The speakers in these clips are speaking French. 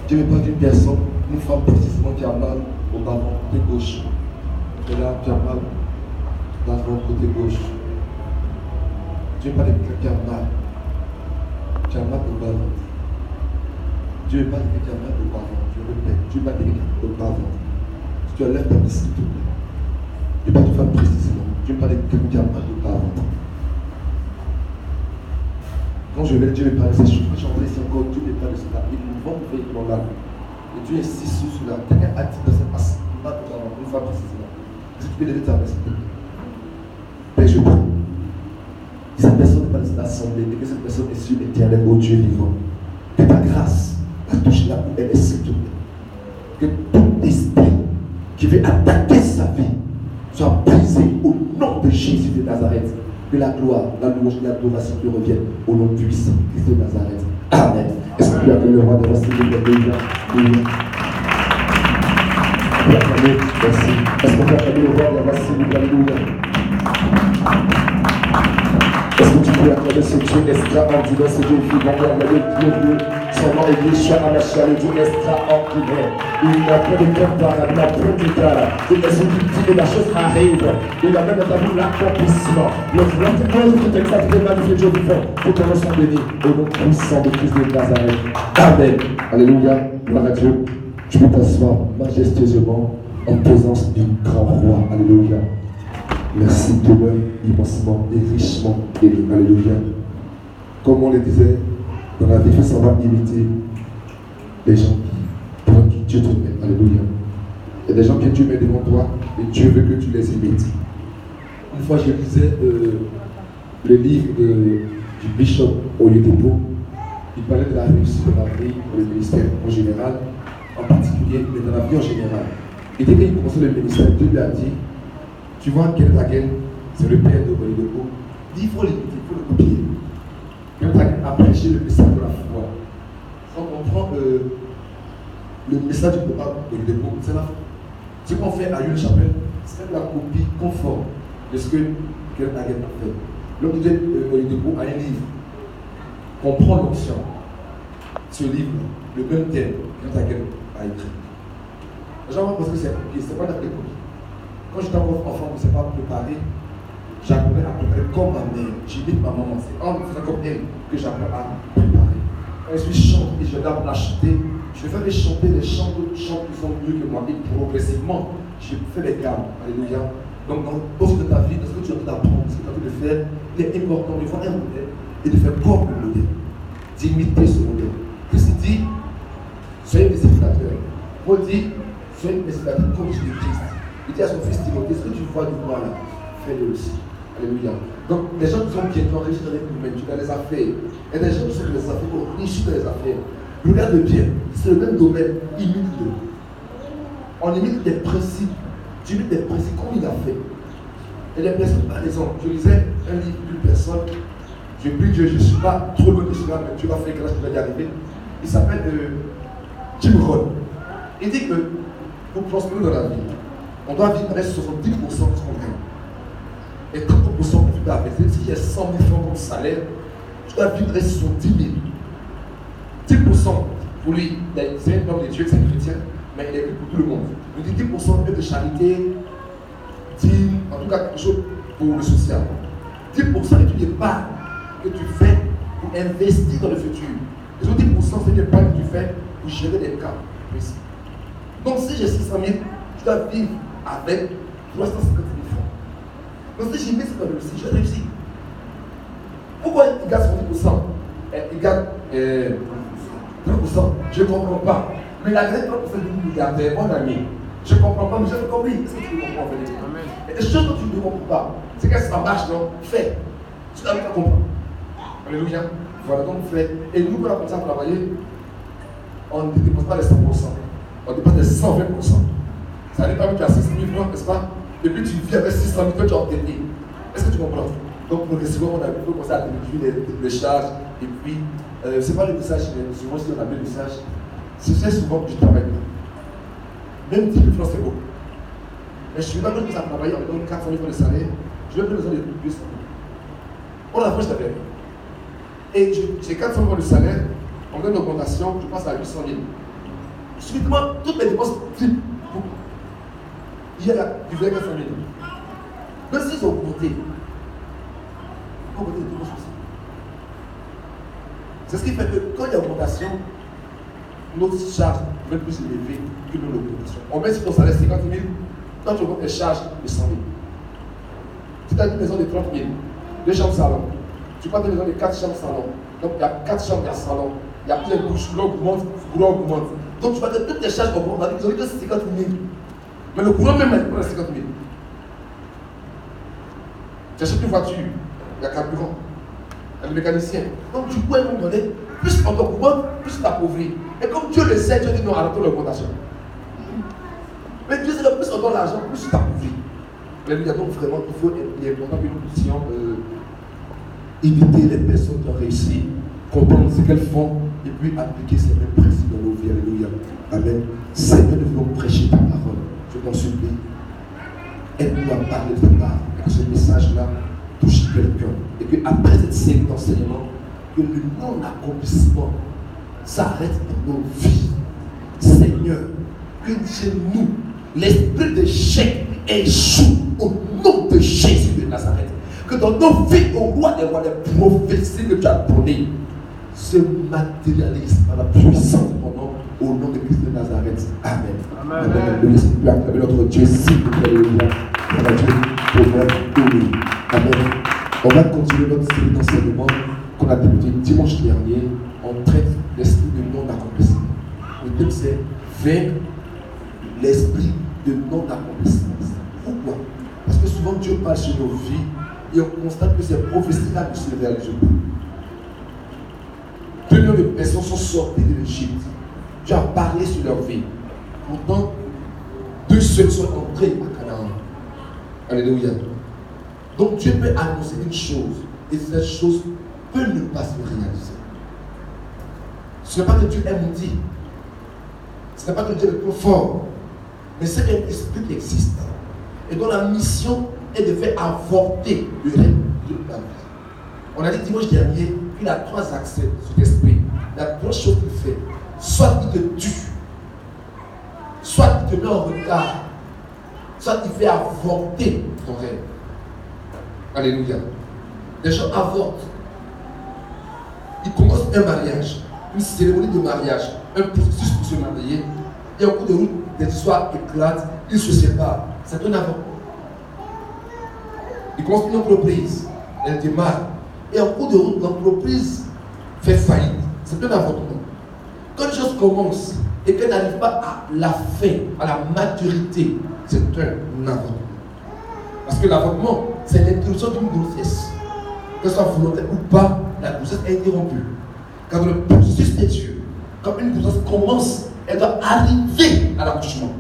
Dieu me parle d'une personne, une femme précisément qui a mal au bavon, côté gauche. Et là, tu as mal au bavon, côté gauche. Dieu me parle de quelqu'un qui a mal. Tu as mal au bavon. Dieu me parle de quelqu'un qui a mal au bavon. Je répète, Dieu me parle de quelqu'un qui a mal au bavon. Si tu enlèves ta main, s'il te plaît. Dieu me parle de femme précisément. Dieu me parle de quelqu'un qui a mal au bavon. Quand je vais, Dieu me parle de ces choses. Je chanterai ici encore, Dieu me parle de cela. Il nous vend dans l'âme. Et Dieu insiste sur cela. Quelqu'un a dit dans cette passe, une femme précisément. Si tu peux lever ta main, s'il te plaît. Père, je prie. Si cette personne n'est pas dans cette assemblée, et que cette personne est sur l'éternel, ô Dieu vivant, que ta grâce la touche là où elle est, s'il te plaît. Que tout esprit qui veut attaquer sa vie soit brisé au nom de Jésus de Nazareth. Que la gloire, la louange et l'adoration te reviennent au nom puissant de Christ de Nazareth. Amen. Est-ce que tu as que le roi de la Seigneur? Merci. Est-ce que tu as que le roi de la Seigneur? Alléluia. Est-ce que tu peux accorder ce Dieu extraordinaire, ce Dieu vivant, Dieu, son nom est Yeshua Hamashiach, le Dieu extraordinaire. Il n'a pas de cœur par il n'a pas de cœur. Il est celui qui dit que la chose arrive. Il a même entendu l'accomplissement. Le grand qui t'exalte de magnifier Dieu vivant, pour ton nom soit béni, au nom puissant de Christ de Nazareth. Amen. Alléluia. Gloire à Dieu. Tu peux t'asseoir majestueusement en présence du grand roi. Alléluia. Merci de l'œuvre immensement et richement élu. Alléluia. Comme on le disait, dans la vie, il faut savoir imiter les gens qui Dieu te met. Alléluia. Il y a des gens que Dieu met devant toi et Dieu veut que tu les imites. Une fois, je lisais le livre du bishop Oyedepo. Il parlait de la réussite de la vie pour le ministère en général, en particulier, mais dans la vie en général. Et dès qu'il commençait le ministère, Dieu lui a dit, tu vois, Kenneth Hagin, c'est le père de Oyedepo. Il faut l'écouter, il faut le copier. Kenneth Hagin a prêché le message de la foi. Quand on prend le message du papa Oyedepo, c'est la foi. Ce qu'on fait à une chapelle, c'est la copie conforme de ce que Kenneth Hagin a fait. L'homme de Dieu Oyedepo a un livre. Comprendre l'onction. Ce livre, le même thème, Kenneth Hagin a écrit. Les gens vont penser que c'est copié, c'est pas la copie. Quand j'étais encore enfant, on ne s'est pas préparé. J'apprenais à préparer comme ma mère. J'imite ma maman. C'est en faisant comme elle que j'apprends à préparer. Quand je suis chanté et je vais d'abord la chanter, je vais faire les chanter les chants qui sont mieux que moi. Et progressivement, je fais les gammes. Alléluia. Donc, dans le cours de ta vie, dans ce que tu es en train d'apprendre, ce que tu es en train de faire, il est important de voir un modèle et de faire comme le modèle. D'imiter ce modèle. Christ dit, soyez mes imitateurs. Paul dit, soyez mes imitateurs comme je l'ai Christ. Il dit à son fils Timothée, ce que tu vois du moi là, fais-le aussi. Alléluia. Donc, les gens qui sont bien, qui ont réussi dans les domaines, dans les affaires, et des gens qui sont dans les affaires, qui ont réussi dans les affaires, regarde bien, c'est le même domaine, imite-le. On imite des principes, tu imites des principes comme il a fait. Et les principes, par exemple, je lisais un livre d'une personne, je prie Dieu, je ne suis pas trop loin de cela, mais Dieu m'a fait grâce de y arriver. Il s'appelle Jim Rohn. Il dit que pour prospérer dans la vie, on doit vivre avec 70% de ce qu'on gagne. Et 30% pour vivre avec. Si j'ai 100 000 francs comme salaire, je dois vivre avec 70 000. 10% pour lui, c'est un homme de Dieu, c'est un chrétien, mais il est vu pour tout le monde. Il dit 10% de charité, 10, en tout cas quelque chose pour le social. 10% est une épargne que tu fais pour investir dans le futur. Les autres 10% c'est une épargne que tu fais pour gérer des cas précis. Donc si j'ai 600 000, je dois vivre avec 350 000 francs. Donc si j'ai mis ça dans le réussi, j'ai réussi. Pourquoi il gagne 70%? Il gagne 30%. Je ne comprends pas. Mais la grande 30% du milliardaire, mon ami, je ne comprends pas, mais j'ai compris. Est-ce que tu le comprends? Et les choses que tu ne comprends pas, c'est que ça marche, non? Fais. Tu dois pas comprendre. Alléluia. Voilà, donc fais. Et nous, quand on a commencé à travailler, on ne dépense pas les 100%. On dépense les 120%. Ça n'est pas que tu as 6 000 francs, n'est-ce pas? Et puis tu vis avec 600 000 francs, tu as obtenu. Est-ce que tu comprends? Donc progressivement, on a commencé à réduire les charges. Et puis, ce n'est pas le message, mais souvent si on a le message, c'est souvent que je travaille pas. Même 10 000 francs, c'est beau. Mais je suis là, quand je commence à travailler, on me donne 400 000 francs de salaire, je n'ai plus besoin de plus. On a fait, je t'avais. Et j'ai 400 000 francs de salaire, on me donne une augmentation, je passe à 800 000. subitement, toutes mes dépenses triplent. Il y a là, du vrai que famille. Même s'ils ont augmenté, les dépenses aussi. C'est ce qui fait que quand il y a augmentation, notre charge va être plus élevée que notre augmentation. On met sur ton salaire 50 000, quand tu augmentes tes charges de 100 000. Si tu as une maison de 30 000, 2 chambres salon, tu prends une maison de 4 chambres salon, donc il y a 4 chambres, il y a salon, il y a plein de bouches, l'eau augmente, le courant augmente. Donc tu vas dire toutes tes charges augmentent, on a dit que c'est 50 000. Mais le courant même, il prend 50 000. Tu achètes une voiture, il y a carburant, il y a le mécanicien. Donc du coup, à un moment donné, plus on t'augmente, plus tu t'appauvris. Et comme Dieu le sait, Dieu dit non, arrêtons l'augmentation. Mais Dieu sait que plus on donne l'argent, plus tu t'appauvris. Alléluia. Donc vraiment, il est important que nous puissions imiter les personnes qui ont réussi, comprendre ce qu'elles font et puis appliquer ces mêmes principes dans nos vies. Alléluia. Amen. Seigneur, nous voulons prêcher ta parole. Je t'en supplie. Aide-nous à parler de ta parole. Et que ce message-là touche quelqu'un. Et qu'après cette série d'enseignements, que le non-accomplissement s'arrête dans nos vies. Seigneur, que chez nous, l'esprit d'échec échoue au nom de Jésus de Nazareth. Que dans nos vies, au roi des rois, les prophéties que tu as données se matérialisent par la puissance de ton nom, au nom de Christ de Nazareth. Amen. Amen. Amen. Nous acclamer notre Dieu, s'il vous plaît, notre Dieu, pour notre béni. Amen. On va continuer notre série d'enseignements qu'on a débuté dimanche dernier. On traite l'esprit de non-accomplissement. Le thème c'est vaincre l'esprit de non-accomplissement. Pourquoi? Parce que souvent Dieu parle sur nos vies et on constate que ces prophéties-là ne se réalisent pas. 2 millions de personnes sont sorties de l'Égypte. Dieu a parlé sur leur vie. Pourtant, 2 seuls sont entrés à Canaan. Alléluia. Donc Dieu peut annoncer une chose et cette chose peut ne pas se réaliser. Ce n'est pas que Dieu est maudit. Ce n'est pas que Dieu est trop fort. Mais c'est un esprit qui existe et dont la mission est de faire avorter le règne de la vie. On a dit dimanche dernier qu'il a 3 accès sur l'esprit. Il y a 3 choses qu'il fait. Soit il te tue, soit il te met en retard, soit il fait avorter ton rêve. Alléluia. Les gens avortent. Ils commencent un mariage, une cérémonie de mariage, un processus pour se marier. Et au cours de route, des histoires éclatent, ils se séparent. C'est un avortement. Ils commencent une entreprise, elle démarre. Et en cours de route, l'entreprise fait faillite. C'est un avortement. Quand une chose commence et qu'elle n'arrive pas à la fin, à la maturité, c'est un avortement. Parce que l'avortement, c'est l'interruption d'une grossesse. Que ce soit volontaire ou pas, la grossesse est interrompue. Car dans le processus de Dieu, quand une grossesse commence, elle doit arriver à l'accouchement.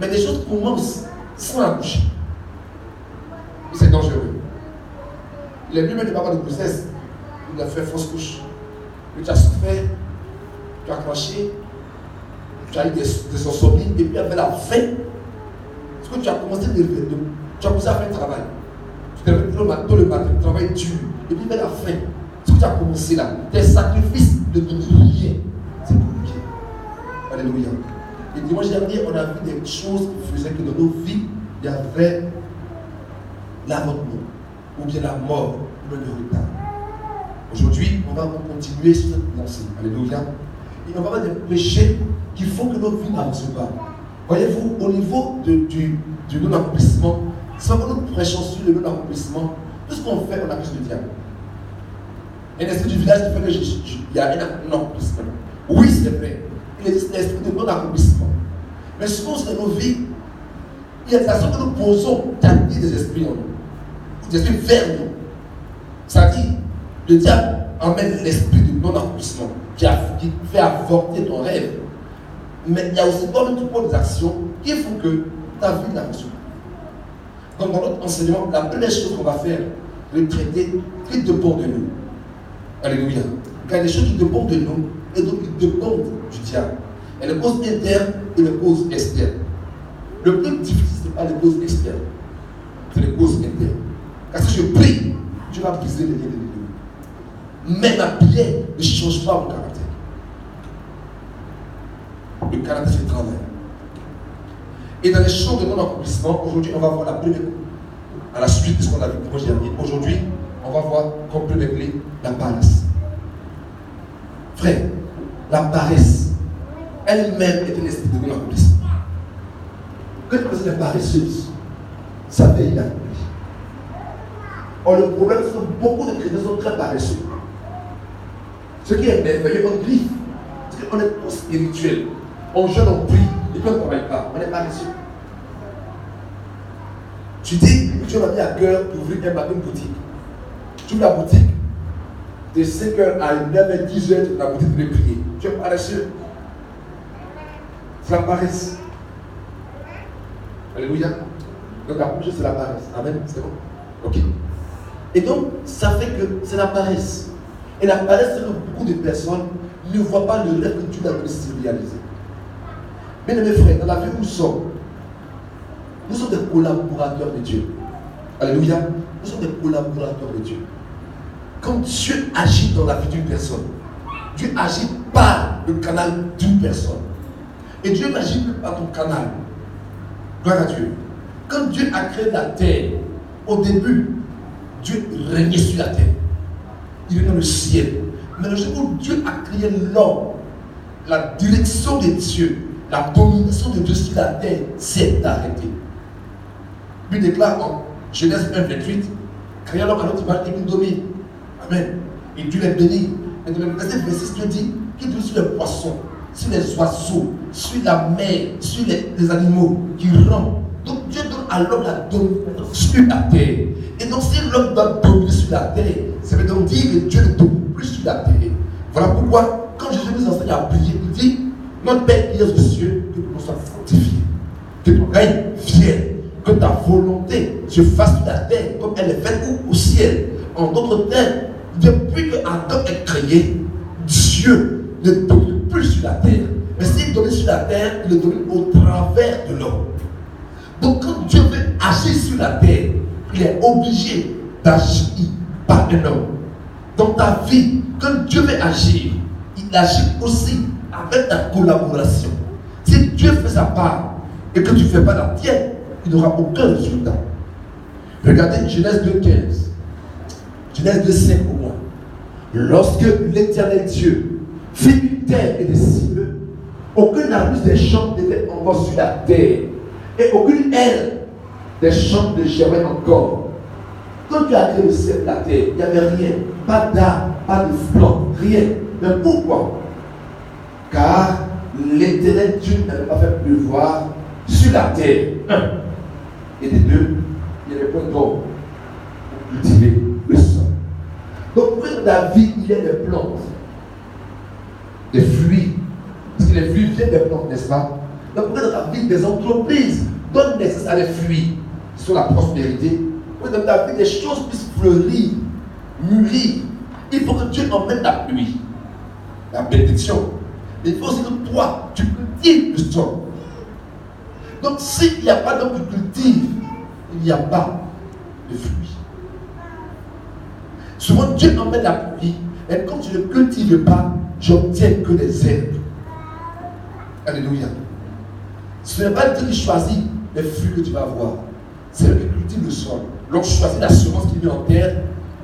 Mais des choses commencent sans accoucher. Et c'est dangereux. Il est lui-même de parler de grossesse. Il a fait fausse couche. Mais tu as souffert, tu as craché, tu as eu des ensorbies, et puis avec la fin, parce que tu as commencé tu as commencé à faire un travail. Tu t'es levé tôt le matin, le travail dur, et puis vers la fin, ce que tu as commencé là, tes sacrifices ne donnent rien. C'est compliqué. Alléluia. Et dimanche dernier, on a vu des choses qui faisaient que dans nos vies, il y avait l'avortement, ou bien la mort, ou bien le retard. Aujourd'hui, on va continuer sur cette lancée. Alléluia. Et on va voir des péchés qui font que notre vie n'avance pas. Voyez-vous, au niveau du non-accomplissement, c'est quand nous prêchons sur le non-accomplissement, tout ce qu'on fait, on accuse le diable. Un esprit du village qui fait qu'il y a un non-accomplissement. Oui, c'est vrai. Il existe un esprit de non-accomplissement. Mais souvent, dans nos vies, il y a des actions que nous posons d'amener des esprits en nous, des esprits vers nous. C'est-à-dire, le diable emmène l'esprit de non-accomplissement qui fait avorter ton rêve. Mais il y a aussi toi-même tu prends des actions qui font que ta vie n'avance pas. Donc dans notre enseignement, la première chose qu'on va faire, c'est traiter ce qui dépend de nous. Alléluia. Car il y a des choses qui dépendent de nous et donc qui dépendent du diable. Il y a les causes internes et les causes externes. Le plus difficile, ce n'est pas les causes externes, c'est les causes internes. Car si je prie, Dieu va briser les liens de l'ennemi. Mais ma prière ne change pas mon caractère. le Canada se travaille. Et dans les champs de non-accomplissement, aujourd'hui, on va voir la première, à la suite de ce qu'on a vu dimanche dernier. Aujourd'hui, on va voir comme première clé la paresse. Frère, la paresse, elle-même est un esprit de non-accomplissement. Quand une personne est paresseuse, ça veille d'accomplir. Or, le problème, c'est que beaucoup de chrétiens sont très paresseux. Ce qui est merveilleux, on griffe. Parce qu'on est tous spirituels. On jeûne, on prie, et puis on ne travaille pas. On est paresseux. Tu dis, tu m'as mis à cœur d'ouvrir une boutique. Tu ouvres la boutique, de 5h à 9h, 10h, tu ouvres la boutique pour prier. Tu es paresseux. C'est la paresse. Alléluia. Donc la première chose, c'est la paresse. Amen. C'est bon? Ok. Et donc, ça fait que c'est la paresse. Et la paresse, c'est que beaucoup de personnes ne voient pas le rêve que Dieu a voulu réaliser. Bien mes frères, dans la vie où nous sommes des collaborateurs de Dieu. Alléluia. Nous sommes des collaborateurs de Dieu. Quand Dieu agit dans la vie d'une personne, Dieu agit par le canal d'une personne. Et Dieu n'agit plus par ton canal. Gloire à Dieu. Quand Dieu a créé la terre, au début, Dieu régnait sur la terre. Il est dans le ciel. Mais le jour où Dieu a créé l'homme, la direction de Dieu, la domination de Dieu sur la terre s'est arrêtée. Lui déclare en Genèse 1, 28, créant l'homme à notre image et qu'il domine. Amen. Et Dieu les bénit. Et dans le verset 26, Dieu dit qu'il domine sur les poissons, sur les oiseaux, sur la mer, sur les animaux qui rampent. Donc Dieu donne à l'homme la domination sur la terre. Et donc si l'homme doit dominer sur la terre, ça veut donc dire que Dieu ne domine plus sur la terre. Voilà pourquoi, quand Jésus nous enseigne à prier, il dit, notre Père qui est aux cieux, que ton nom soit fortifié, que ton règne vienne, que ta volonté se fasse sur la terre comme elle est faite au ciel. En d'autres termes, depuis que Adam est créé, Dieu ne domine plus sur la terre. Mais s'il domine sur la terre, il le domine au travers de l'homme. Donc quand Dieu veut agir sur la terre, il est obligé d'agir par un homme. Dans ta vie, quand Dieu veut agir, il agit aussi avec ta collaboration. Si Dieu fait sa part et que tu ne fais pas la tienne, il n'aura aucun résultat. Regardez Genèse 2,15. Genèse 2,5 au moins. Lorsque l'Éternel Dieu fit une terre et des cieux, aucun arbuste des champs n'était encore sur la terre, et aucune aile des champs ne germait encore. Quand tu as créé le ciel et la terre, il n'y avait rien, pas d'arbre, pas de plantes, rien. Mais pourquoi? Car l'Éternel Dieu n'avait pas fait pleuvoir sur la terre. Un. Et des deux, il y avait point d'or pour cultiver le sol. Donc, dans la vie, il y a des plantes, des fruits. Parce que les fruits viennent des plantes, n'est-ce pas? Donc, dans la vie, des entreprises donnent naissance à des fruits sur la prospérité. Pour que dans ta vie, des choses puissent fleurir, mûrir. Il faut que Dieu emmène la pluie, la bénédiction. Mais il faut aussi que toi, tu cultives le sol. Donc, s'il n'y a pas d'homme qui cultive, il n'y a pas de fruits. Souvent, Dieu emmène la pluie, et quand tu ne cultives pas, tu n'obtiens que des herbes. Alléluia. Ce n'est pas Dieu qui choisit les fruits que tu vas avoir, c'est lui qui cultive le sol. L'on choisit la semence qui met en terre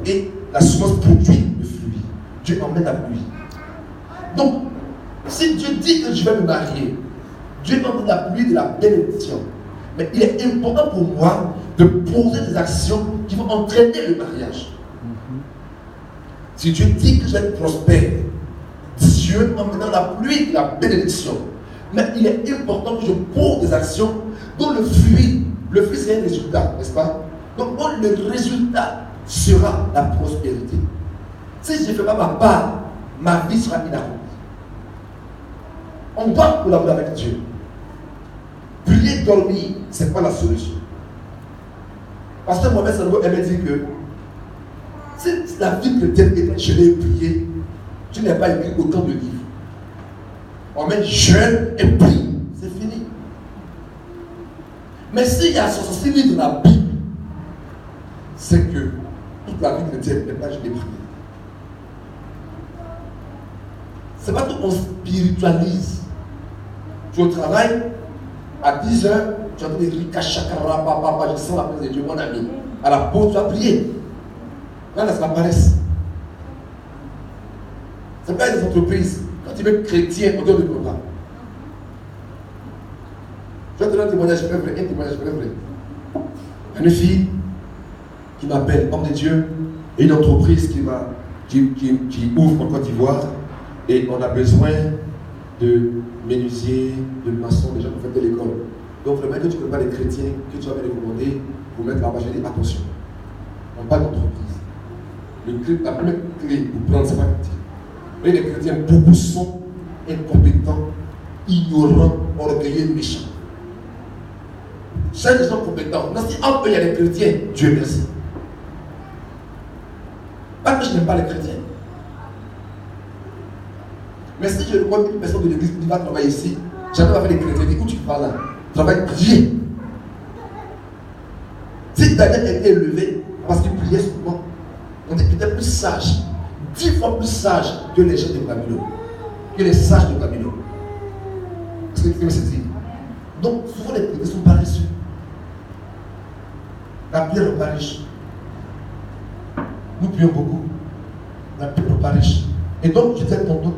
et la semence produit le fruit. Dieu emmène la pluie. Donc, si Dieu dit que je vais me marier, Dieu emmène la pluie de la bénédiction. Mais il est important pour moi de poser des actions qui vont entraîner le mariage. Si Dieu dit que je vais être prospère, Dieu emmène la pluie de la bénédiction. Mais il est important que je pose des actions dont le fruit c'est un résultat, n'est-ce pas? Donc le résultat sera la prospérité. Si je ne fais pas ma part, ma vie sera inaccomplie. On doit collaborer avec Dieu. Prier, dormir, ce n'est pas la solution. Pasteur Mohamed Sanogo aimait dire que si la vie chrétienne était je l'ai prié, tu n'as pas écrit autant de livres. On met jeûne et prie, c'est fini. Mais s'il y a 66 livres dans la Bible, c'est que toute la vie chrétienne n'est pas je l'ai prié. C'est pas qu'on spiritualise. Tu es au travail, à 10 heures, tu as des ricachakara, papa, je sens la présence de Dieu, mon ami. À la pause, tu as prié. Là, c'est la paresse. C'est pas des entreprises. Quand tu veux chrétien, on donne le programme. Je vais te donner un témoignage vrai, un témoignage vrai. Une fille qui m'appelle, homme de Dieu, et une entreprise qui ouvre en Côte d'Ivoire, et on a besoin de menuisiers, de maçons, des gens qui font de l'école. Donc vraiment que tu ne connais pas les chrétiens, que tu vas me recommander pour mettre là-bas, je dis attention. On parle d'entreprise. La première clé pour prendre, c'est pas chrétien. Mais les chrétiens, beaucoup sont incompétents, ignorants, orgueilleux, méchants. Chaque gens compétents. Non, si en eux il y a des chrétiens, Dieu merci. Pas que je n'aime pas les chrétiens. Mais si je vois une personne de l'église qui va travailler ici, j'arrive à faire des chrétiens, dis où tu vas là? Travaille, prier. Si Daniel était élevé parce qu'il priait souvent, on était plus sage, 10 fois plus sage que les gens de Babylone, que les sages de Babylone. Est-ce que tu peux me saisir? Donc, souvent les chrétiens sont paresseux. La prière n'est pas riche. Nous prions beaucoup. La prière n'est pas riche. Et donc, je disais tantôt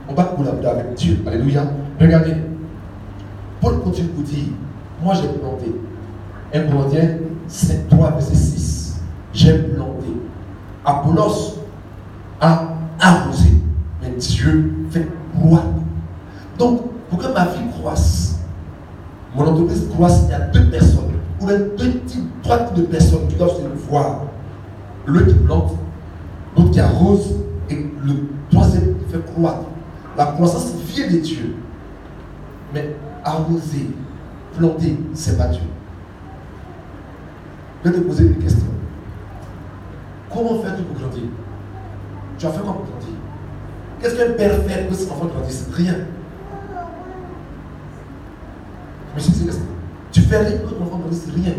qu'on va collaborer avec Dieu. Alléluia. Regardez. Paul continue pour dire, moi j'ai planté. 1 Corinthiens 3, verset 6. J'ai planté. Apollos a arrosé. Mais Dieu fait croître. Donc, pour que ma vie croisse, mon entreprise croisse, il y a 2 personnes. Ou même 3 types de personnes qui doivent se voir. L'un qui plante, l'autre qui arrose, et le troisième qui fait croître. La croissance vient de Dieu. Mais arroser, planter, c'est pas Dieu. Je vais te poser une question. Comment faire pour grandir? Tu as fait quoi pour grandir? Qu'est-ce qu'un père fait pour que ses enfants grandissent? Rien. Je me suis dit, tu fais rien pour que ton enfant grandisse? Rien.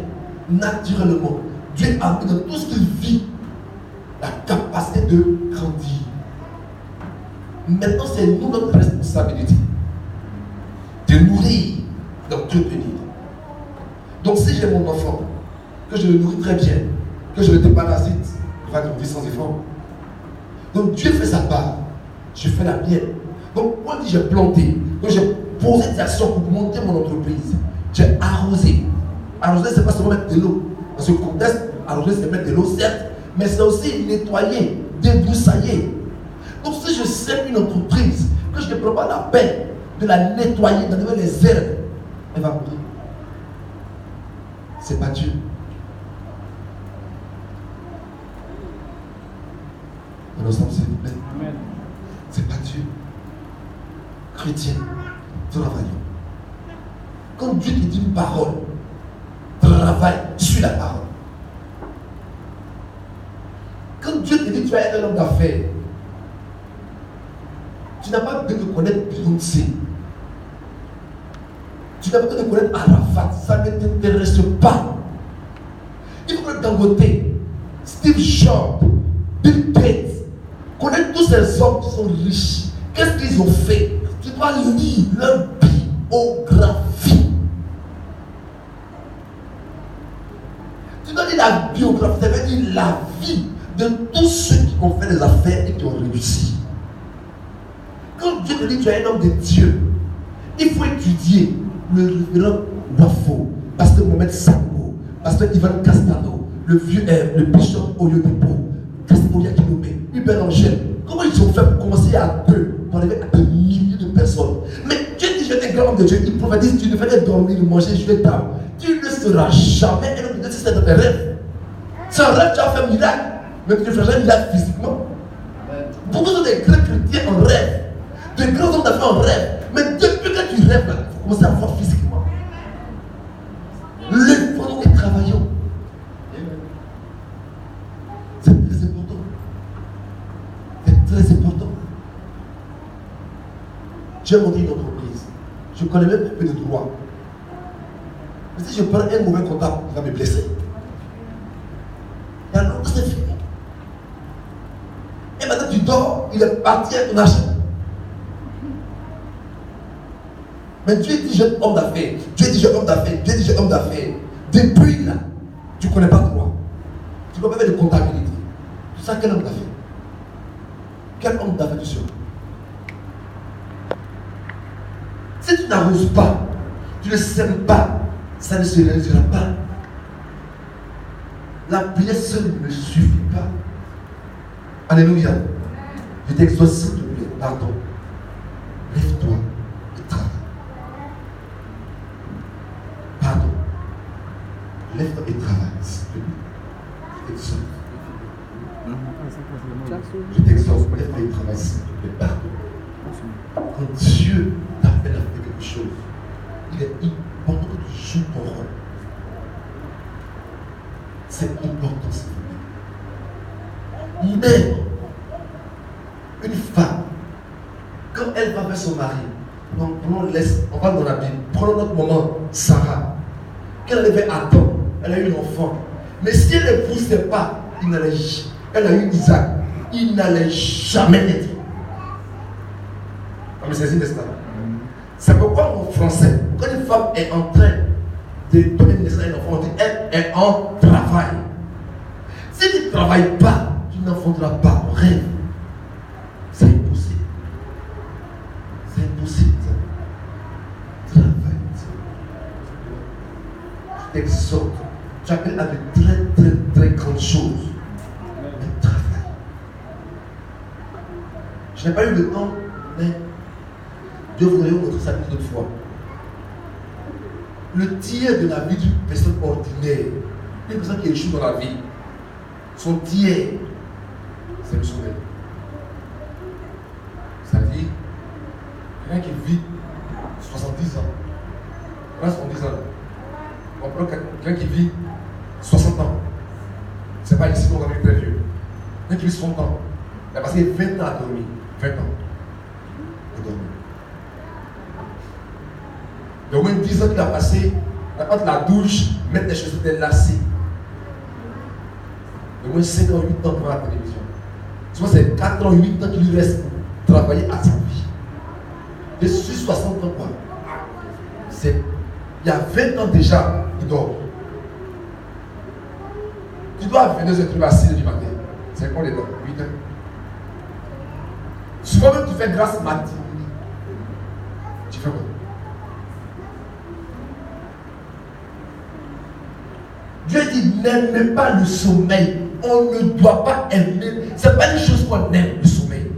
Naturellement, Dieu a mis dans tout ce qu'il vit la capacité de grandir. Maintenant, c'est nous notre responsabilité de nourrir, d'entretenir. Donc, si j'ai mon enfant, que je le nourris très bien, que je le déparasite, il va grandir sans effort. Donc, Dieu fait sa part, je fais la mienne. Donc, moi, j'ai planté, donc j'ai posé des actions pour monter mon entreprise. J'ai arrosé. Arroser, c'est pas seulement mettre de l'eau. Dans ce contexte, arroser, c'est mettre de l'eau, certes, mais c'est aussi nettoyer, débroussailler. Donc si je sème une entreprise, que je ne prends pas la peine de la nettoyer, d'enlever les herbes, elle va mourir. C'est pas Dieu. On ensemble, s'il vous plaît. Amen. C'est pas Dieu. Chrétien, travaillons. Quand Dieu te dit une parole, travaille sur la parole. Quand Dieu te dit que tu es un homme d'affaires, tu n'as pas besoin de connaître Beyoncé. Tu n'as pas besoin de connaître Arafat. Ça ne t'intéresse pas. Il faut connaître Dangote, Steve Jobs, Bill Gates. Connaître tous ces hommes qui sont riches. Qu'est-ce qu'ils ont fait? Tu dois lire leur biographie. Tu dois lire la biographie. Ça veut dire la vie de tous ceux qui ont fait des affaires et qui ont réussi. Quand Dieu te dit que tu es un homme de Dieu, il faut étudier le révérend Wafo, pasteur Mohamed Sango, pasteur Ivan Castano, le bishop Oyodepo, Castano Yakinome, Hubert Angèle. Comment ils ont fait pour commencer à 2, pour arriver à des milliers de personnes? Mais Dieu dit, je suis un grand homme de Dieu. Il prophétise, tu devrais dormir, manger, jouer tard. Tu ne seras jamais un homme de Dieu si c'est dans tes rêves. C'est un rêve, tu as fait un miracle, mais tu ne feras jamais un miracle physiquement. Beaucoup sont des grands chrétiens en rêve. De grands hommes d'affaires en rêve. Mais depuis que tu rêves, il faut commencer à voir physiquement. Lève-nous et travaillons. C'est très important. C'est très important. J'ai monté une entreprise. Je connais même un peu de droit. Mais si je prends un mauvais comptable, il va me blesser. Et alors, c'est fini. Et maintenant, tu dors, il est parti à ton argent. Mais Dieu dit jeune homme d'affaires. Dieu dit jeune homme d'affaires. Dieu dit jeune homme d'affaires. Depuis là, tu ne connais pas droit. Tu ne peux pas faire de comptabilité. Tu sais quel homme d'affaires? Quel homme d'affaires tu seras? Si tu n'arroses pas, tu ne sèmes pas, ça ne se réalisera pas. La prière seule ne suffit pas. Alléluia. Je t'exhorte s'il te plaît, pardon. Lève-toi et travaille. Pardon. Lève-toi et travaille, s'il te plaît. Je t'exhorte, lève-toi et travaille, s'il te plaît. Pardon. Quand Dieu t'appelle à faire quelque chose, il est important que tu joues ton rôle. C'est important, s'il te plaît. Mais une femme, quand elle va vers son mari, on va dans la Bible, prenons notre moment, Sarah, qu'elle devait attendre, elle a eu un enfant. Mais si elle ne poussait pas, elle a eu Isaac, il n'allait jamais naître. Comme c'est ainsi, n'est-ce pas? C'est pourquoi en français, quand une femme est en train de donner naissance à un enfant, on dit elle est en travail. Si tu ne travailles pas, tu n'enfanteras pas en rêve. C'est impossible. C'est impossible. Travaille. Je t'exhorte. Tu appelles à de très très très grandes choses. Mais travaille. Je n'ai pas eu le temps, mais Dieu voudrait vous montrer ça une autre fois. Le tiers de la vie d'une personne ordinaire, une personne qui échoue dans la vie, son tiers, c'est le sommeil. C'est-à-dire, quelqu'un qui vit 70 ans, 70 ans, on prend quelqu'un qui vit 60 ans, c'est pas ici qu'on va vivre très vieux. Quelqu'un qui vit 60 ans, il a passé 20 ans à dormir, 20 ans, à dormir. Il y a au moins 10 ans qu'il a passé, entre la douche, mettre les chaussures des lacets. Il y a au moins 5 ans, 8 ans pour la télévision. Souvent c'est 4 ans, 8 ans qu'il lui reste pour travailler à sa vie. Je suis 60 ans quoi. Il y a 20 ans déjà, il dort. Tu dois venir se trouver à 6 h du matin. C'est quoi les dors? 8 heures. Souvent même tu fais grâce matin. Tu fais quoi? Dieu dit n'aimez pas le sommeil. On ne doit pas aimer. Ce n'est pas une chose qu'on aime, le sommeil.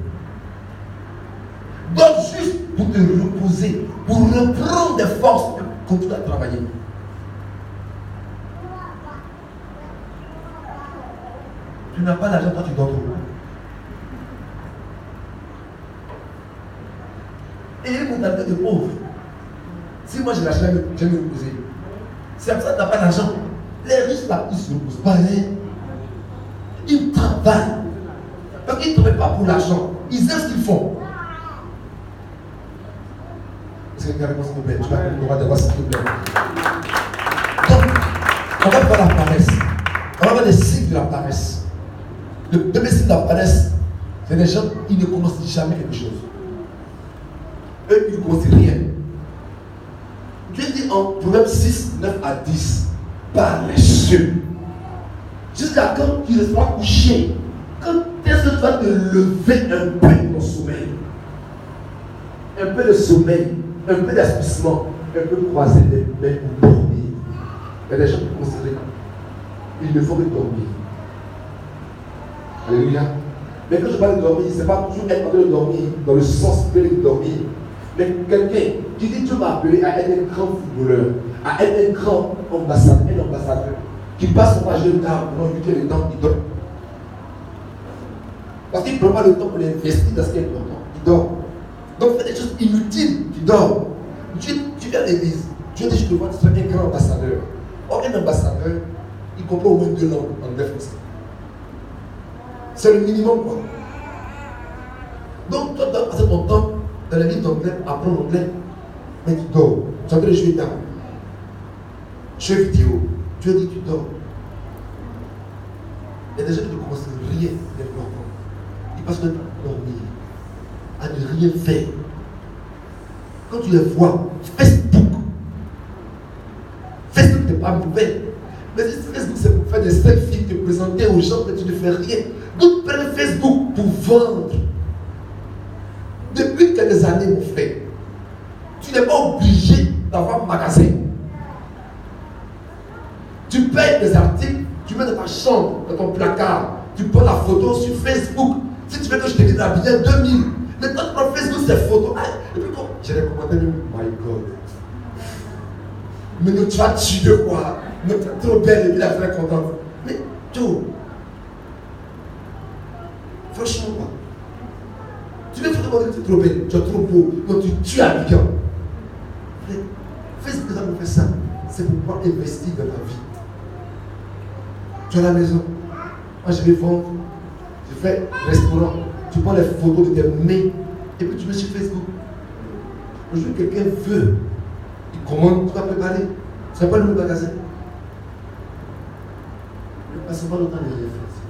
Donc juste pour te reposer, pour reprendre des forces, continuer à travailler. Tu n'as pas l'argent quand tu dors trop. Et il y a une mentalité de pauvre. Si moi j'ai l'argent, je vais me reposer. C'est pour ça que tu n'as pas d'argent. Les riches là, ils ne se reposent pas. Ils travaillent. Parce qu'ils ne travaillent pas pour l'argent. Ils aiment ce qu'ils font. Est-ce que tu as réponse s'il te plaît? Tu vas le droit de voir s'il te plaît. Donc, on va faire la paresse. On va faire des signes de la paresse. Le premier signe de la paresse, c'est des gens qui ne commencent jamais quelque chose. Eux, ils ne commencent rien. Dieu dit en Proverbe 6, 9 à 10. Paresseux. Jusqu'à quand tu seras couché? Quand est-ce que tu vas te lever un peu de ton sommeil? Un peu de sommeil, un peu d'assouplissement, un peu croiser les mains pour dormir. Il y a des gens qui considèrent il ne faut que dormir. Alléluia. Mais quand je parle de dormir, ce n'est pas toujours être en train de dormir dans le sens de dormir. Mais quelqu'un qui dit Dieu m'a appelé à être un grand footballeur, à être un grand ambassadeur, qui passe son âge de temps pendant 8 heures de temps, il dort. Parce qu'il ne prend pas le temps pour investir dans ce qui est important. Il dort. Donc fais des choses inutiles, tu dors. Tu viens à l'église, Dieu dit je te vois, tu seras un grand ambassadeur. Or, un ambassadeur, il comprend au moins 2 langues anglais français. C'est le minimum quoi. Donc toi, tu dois passer ton temps dans les livres d'anglais, apprendre l'anglais, mais tu dors. Tu es en train de jouer tard. Jeux vidéo, Dieu dit tu dors. Il y a des gens qui ne commencent rien d'important. Ils passent leur temps à dormir, à ne rien faire. Quand tu les vois, Facebook. Facebook n'est pas mauvais. Mais si Facebook c'est pour faire des selfies, te présenter aux gens, mais tu ne fais rien. Donc prennent Facebook pour vendre. Depuis quelques années, mon frère, tu n'es pas obligé d'avoir un magasin. Tu payes des articles, tu mets dans ta chambre, dans ton placard, tu prends la photo sur Facebook. Si tu veux que je te dise un billet 2000, mais quand tu prends Facebook, ces photos, et puis quand j'ai les commentaires, my God. Mais nous, tu as tué quoi? Nous, tu es trop belle et puis la très contente. Mais tout. Franchement, quoi. Tu veux te demander que tu es trop belle, tu es trop beau, donc tu tues à bien. Facebook, ça me fait ça. C'est pour pouvoir investir dans la vie. Tu es à la maison. Moi, je vais vendre. Je fais restaurant. Tu prends les photos de tes mains et puis tu mets sur Facebook. Un jour, quelqu'un veut. Il commande, tu vas préparer. Ce n'est pas le même magasin. Ne passez pas longtemps les réflexions.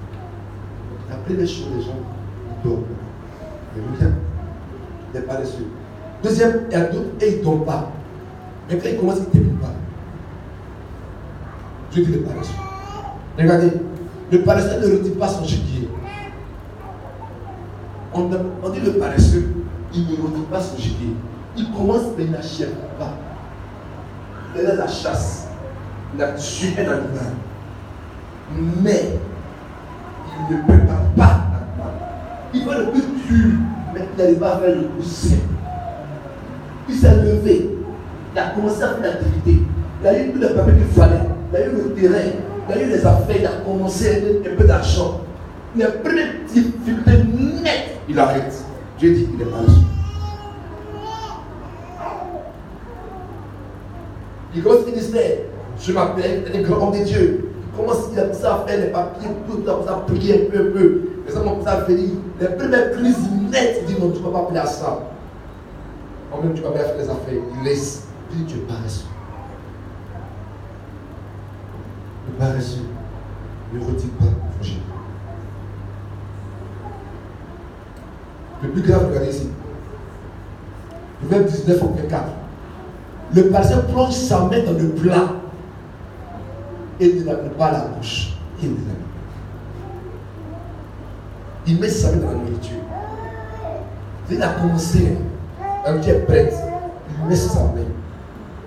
Après les choses, les gens, ils dorment. Alléluia. Il n'est pas paresseux. Deuxième, il y a d'autres et ils ne dorment pas. Mais quand ils commencent, ils ne terminent pas. Je dis le paresseux. Regardez, le paresseux ne retire pas son gibier. On dit le paresseux, il ne retire pas son gibier. Il commence, mais il n'achève pas. Il est la chasse. Il a tué un animal. Mais il ne prépare pas l'animal. Il va le plus dur, mais il n'arrive pas à faire le coup simple. Il s'est levé. Il a commencé à faire l'activité. Il a eu tout le papier qu'il fallait. Il a eu le terrain. Il a eu les affaires. Il a commencé à gagner un peu d'argent. Il a pris des difficultés nettes. Il arrête. Dieu dit qu'il est paresseux. Il commence à dire, je m'appelle, il est grand homme de Dieu. Il commence il a commencé à faire les papiers, tout, il a commencé à prier un peu. Les hommes ont commencé à venir. Les premières crises nettes, il dit non, tu ne vas pas appeler à ça. En même tu vas bien faire les affaires. Il laisse. Il dit, tu es paresseux. Le paresseux ne retire pas son gibier. Le plus grave, regardez ici. Le verbe 19 au 24. Le paresseux plonge sa main dans le plat et ne la met pas à la bouche. Il met sa main dans la nourriture. Il a commencé, un qui est prête, il met sa main.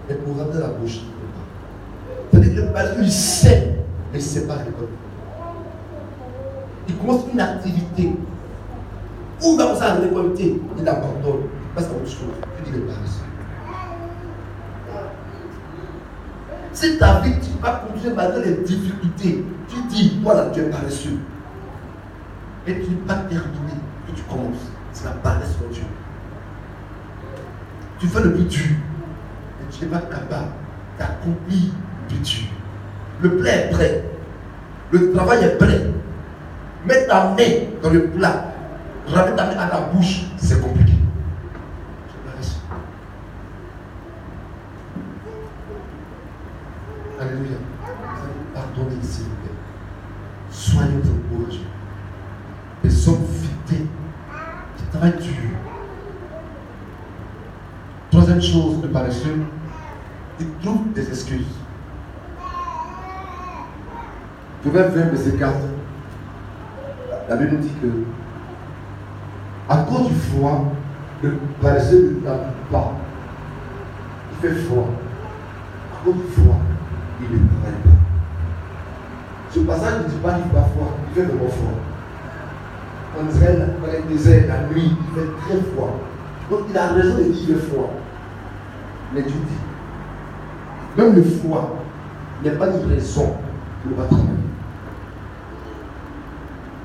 Mais pour rentrer dans la bouche, il ne peut pas. C'est-à-dire que le paresseux, il sait, mais il ne sait pas récolter. Il commence une activité où il va commencer à récolter, il abandonne. Il passe à autre chose. Il dit le paresseux. Si ta vie, tu vas continuer malgré les difficultés, tu dis, voilà, tu es paresseux. Et tu n'es pas terminé, que tu commences. C'est la paresse pour Dieu. Tu fais le plus dur, mais tu n'es pas capable d'accomplir le plus dur. Le plat est prêt. Le travail est prêt. Mets ta main dans le plat. Ramène ta main à la bouche, c'est compliqué. Tu es paresseux. Alléluia. Vous allez pardonner, s'il vous plaît. Soyons encouragés. Des hommes fidèles qui travaillent dur. Troisième chose, le paresseux, il trouve des excuses. Proverbe 20, verset 4. La Bible nous dit que, à cause du froid, le paresseux ne t'appuie pas. Il fait froid. À cause du froid, il ne travaille pas. Ce passage ne dit pas qu'il fait froid, il fait vraiment froid. En Israël, dans les déserts, la nuit, il fait très froid. Donc il a raison de dire qu'il fait froid. Mais Dieu dit, même le froid n'est pas une raison pour ne pas travailler.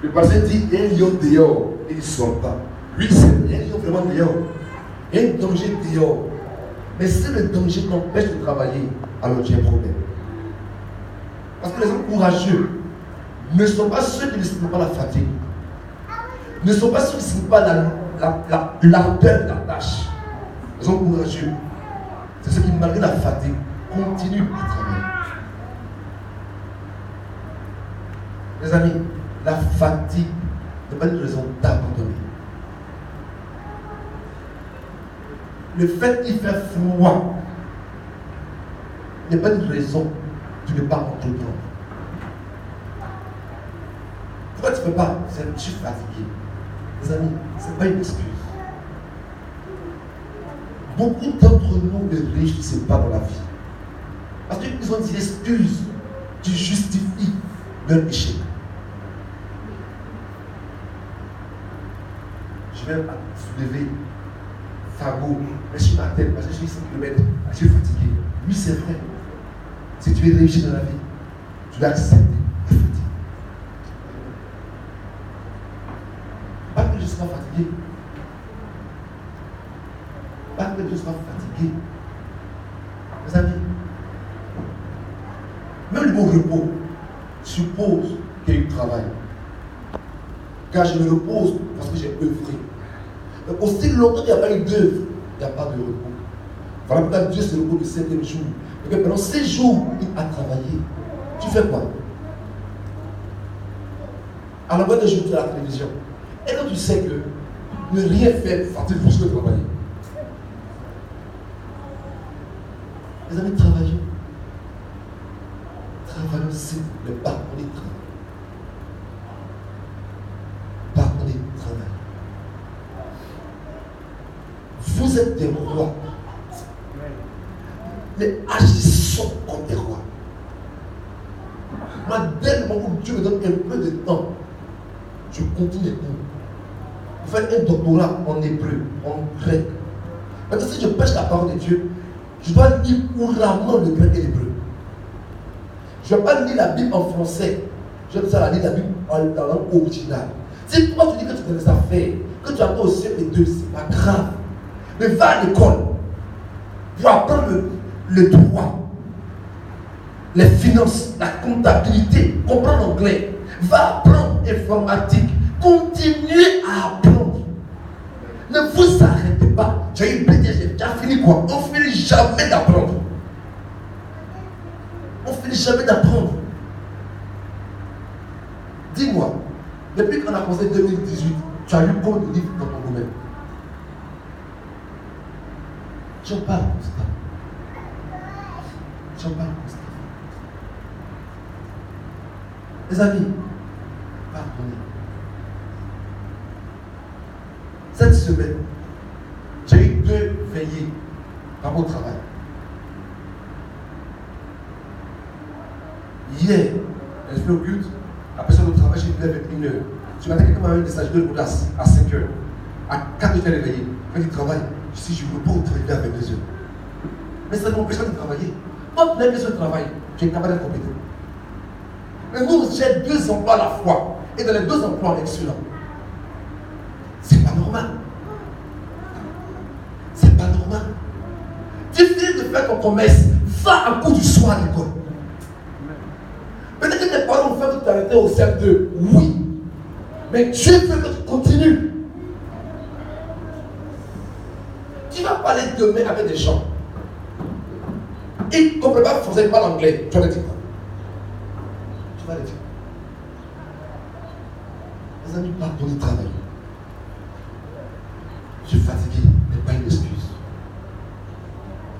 Le passage dit, il y a un lion dehors et il ne sort pas. Oui, il y a un lion vraiment dehors. Il y a un danger dehors. Mais si le danger t'empêche de travailler, alors tu as un problème. Parce que les hommes courageux ne sont pas ceux qui ne sentent pas la fatigue. Ne sont pas ceux qui ne sentent pas l'ardeur de la tâche. Les hommes courageux, c'est ceux qui, malgré la fatigue, continuent à travailler. Mes amis, la fatigue n'est pas une raison d'abandonner. le fait qu'il fait froid n'est pas une raison de ne pas entreprendre. Pourquoi tu ne peux pas? Je suis fatigué. Les amis, ce n'est pas une excuse. Beaucoup d'entre nous ne réussissent pas dans la vie. Parce qu'ils ont des excuses qui justifient leur échec. Je vais soulever Fago, mais sur ma tête, parce que je suis 5 km, je suis fatigué. Oui, c'est vrai. Si tu veux réussir dans la vie, tu dois accepter la fatigue. Pas que je sois fatigué. Pas que je sois fatigué. Mes amis, même le mot repos suppose qu'il y a eu travail. Car je me repose parce que j'ai œuvré. Donc aussi longtemps qu'il n'y a pas eu d'œuvre, il n'y a pas de repos. Voilà pourquoi Dieu se repose le 7e jour. Et pendant 6 jours, il a travaillé. Tu fais quoi? À la bonne des jours, tu es à la télévision. Et quand tu sais que ne rien faire fatigue plus que travailler. Les amis, travaillons. Travaillons, c'est le pardon des travail. Pardon des travail. Vous êtes des rois. Mais agissons comme des rois. Moi, dès le moment où Dieu me donne un peu de temps, je continue les cours. Vous faites un doctorat en hébreu, en grec. Maintenant, si je pêche la parole de Dieu, je dois lire couramment le grec et l'hébreu. Je ne vais pas lire la Bible en français. Je vais la lire la Bible dans la langue originale. Si toi tu dis que tu connais les affaires, que tu apprends au siècle 2, c'est pas grave. Mais va à l'école pour apprendre le droit, les finances, la comptabilité, comprendre l'anglais. Va apprendre l'informatique. Continuez à apprendre. Ne vous arrêtez pas. J'ai une bêtise, j'ai déjà fini quoi? On ne finit jamais d'apprendre. On ne finit jamais d'apprendre. Dis-moi, depuis qu'on a commencé 2018, tu as lu combien de livres dans ton domaine? J'en parle constamment. J'en parle constamment. Les amis, pardonnez. Cette semaine, j'ai eu 2 veillées par mon travail. Hier, je fais au culte, la personne au travail, j'ai levé avec 1 heure. Ce matin, quelqu'un m'a envoyé un message de l'audace à 5 heures. À 4 heures, j'étais réveillé. Quand il travaille, si je ne veux pas travailler avec 2 heures. Mais ça ne m'empêche pas de travailler. Quand tu as besoin de travail, tu es capable d'être compétent. Mais nous, j'ai 2 emplois à la fois. Et dans les 2 emplois, on est excellent. C'est pas normal. C'est pas normal. Tu finis de faire ton commerce, va à cours du soir à l'école. Peut-être que tes parents ont fait que tu arrêtais au CM2. Oui. Mais Dieu veut que tu continues. Tu vas parler demain avec des gens. Ils ne comprennent pas le français, pas l'anglais. Tu vas les dire quoi? Tu vas les dire. Les amis, pardonnez, travaillez. Je suis fatigué, mais pas une excuse.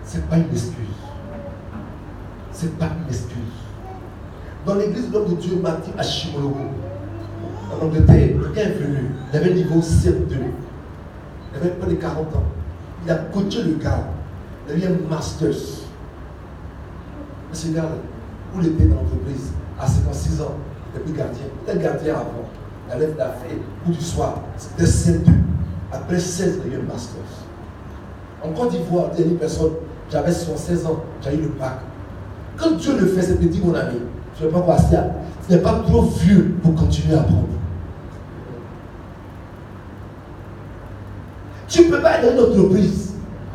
C'est pas une excuse. C'est pas une excuse. Dans l'église de l'homme de Dieu, Mathieu à Chimologo, en Angleterre, quelqu'un est venu, il avait le niveau CM2. Il avait près de 40 ans. Il a coaché le gars. Il a eu un master's. Mais ce gars-là, où il était dans l'entreprise, à 56 ans, il était plus gardien. Il était gardien avant. Il allait d'affaires, ou du soir. C'était CM2. Après 16, il a eu un master's. En Côte d'Ivoire, il y a une personne, j'avais 76 ans, j'ai eu le bac. Quand Dieu le fait, c'est petit, mon ami. Tu ne vais pas voir ça. Tu n'es pas trop vieux pour continuer à apprendre. Tu ne peux pas être dans une entreprise.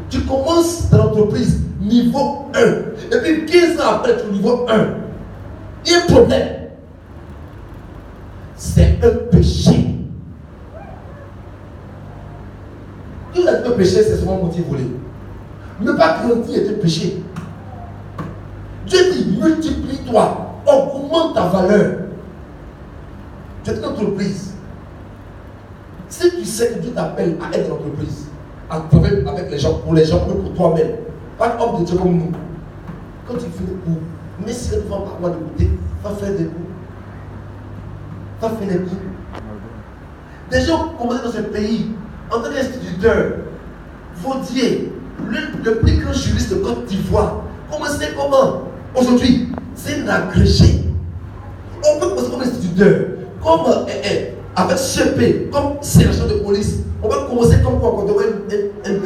Tu commences dans l'entreprise niveau 1. Et puis 15 ans après, tu es au niveau 1. Il y a un problème. C'est un péché. Tout le péché, c'est souvent motif volé. Ne pas grandir est un péché. Dieu dit, multiplie-toi. Augmente ta valeur. Tu es une entreprise. Si tu sais que Dieu t'appelle à être dans l'entreprise, à travers avec les gens, pour les gens, mais pour toi-même. Pas homme de Dieu comme nous. Quand tu fais des cours, mais si tu vas par moi de côté, va faire des cours. Va faire des cours. Des gens commencent dans ce pays, en tant qu'instituteur, Vaudier, le plus grand juriste de Côte d'Ivoire. Commencez comment? Aujourd'hui, c'est un agrégé. On peut commencer comme instituteur, comme avec CP, comme sergent de police. On va commencer comme quoi, quand on va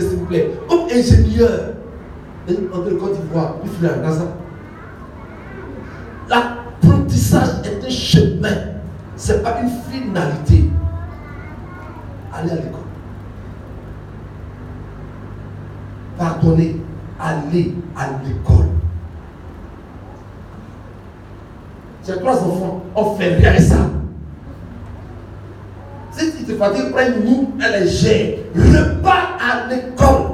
s'il vous plaît, comme ingénieur. Entre le Côte d'Ivoire, puis finir à NASA. L'apprentissage est un chemin, ce n'est pas une finalité. Allez à l'école. Pardonnez, allez à l'école. J'ai 3 enfants, on fait rien avec ça. Si tu te fatigues, prends nous, elle est gère. Repars à l'école.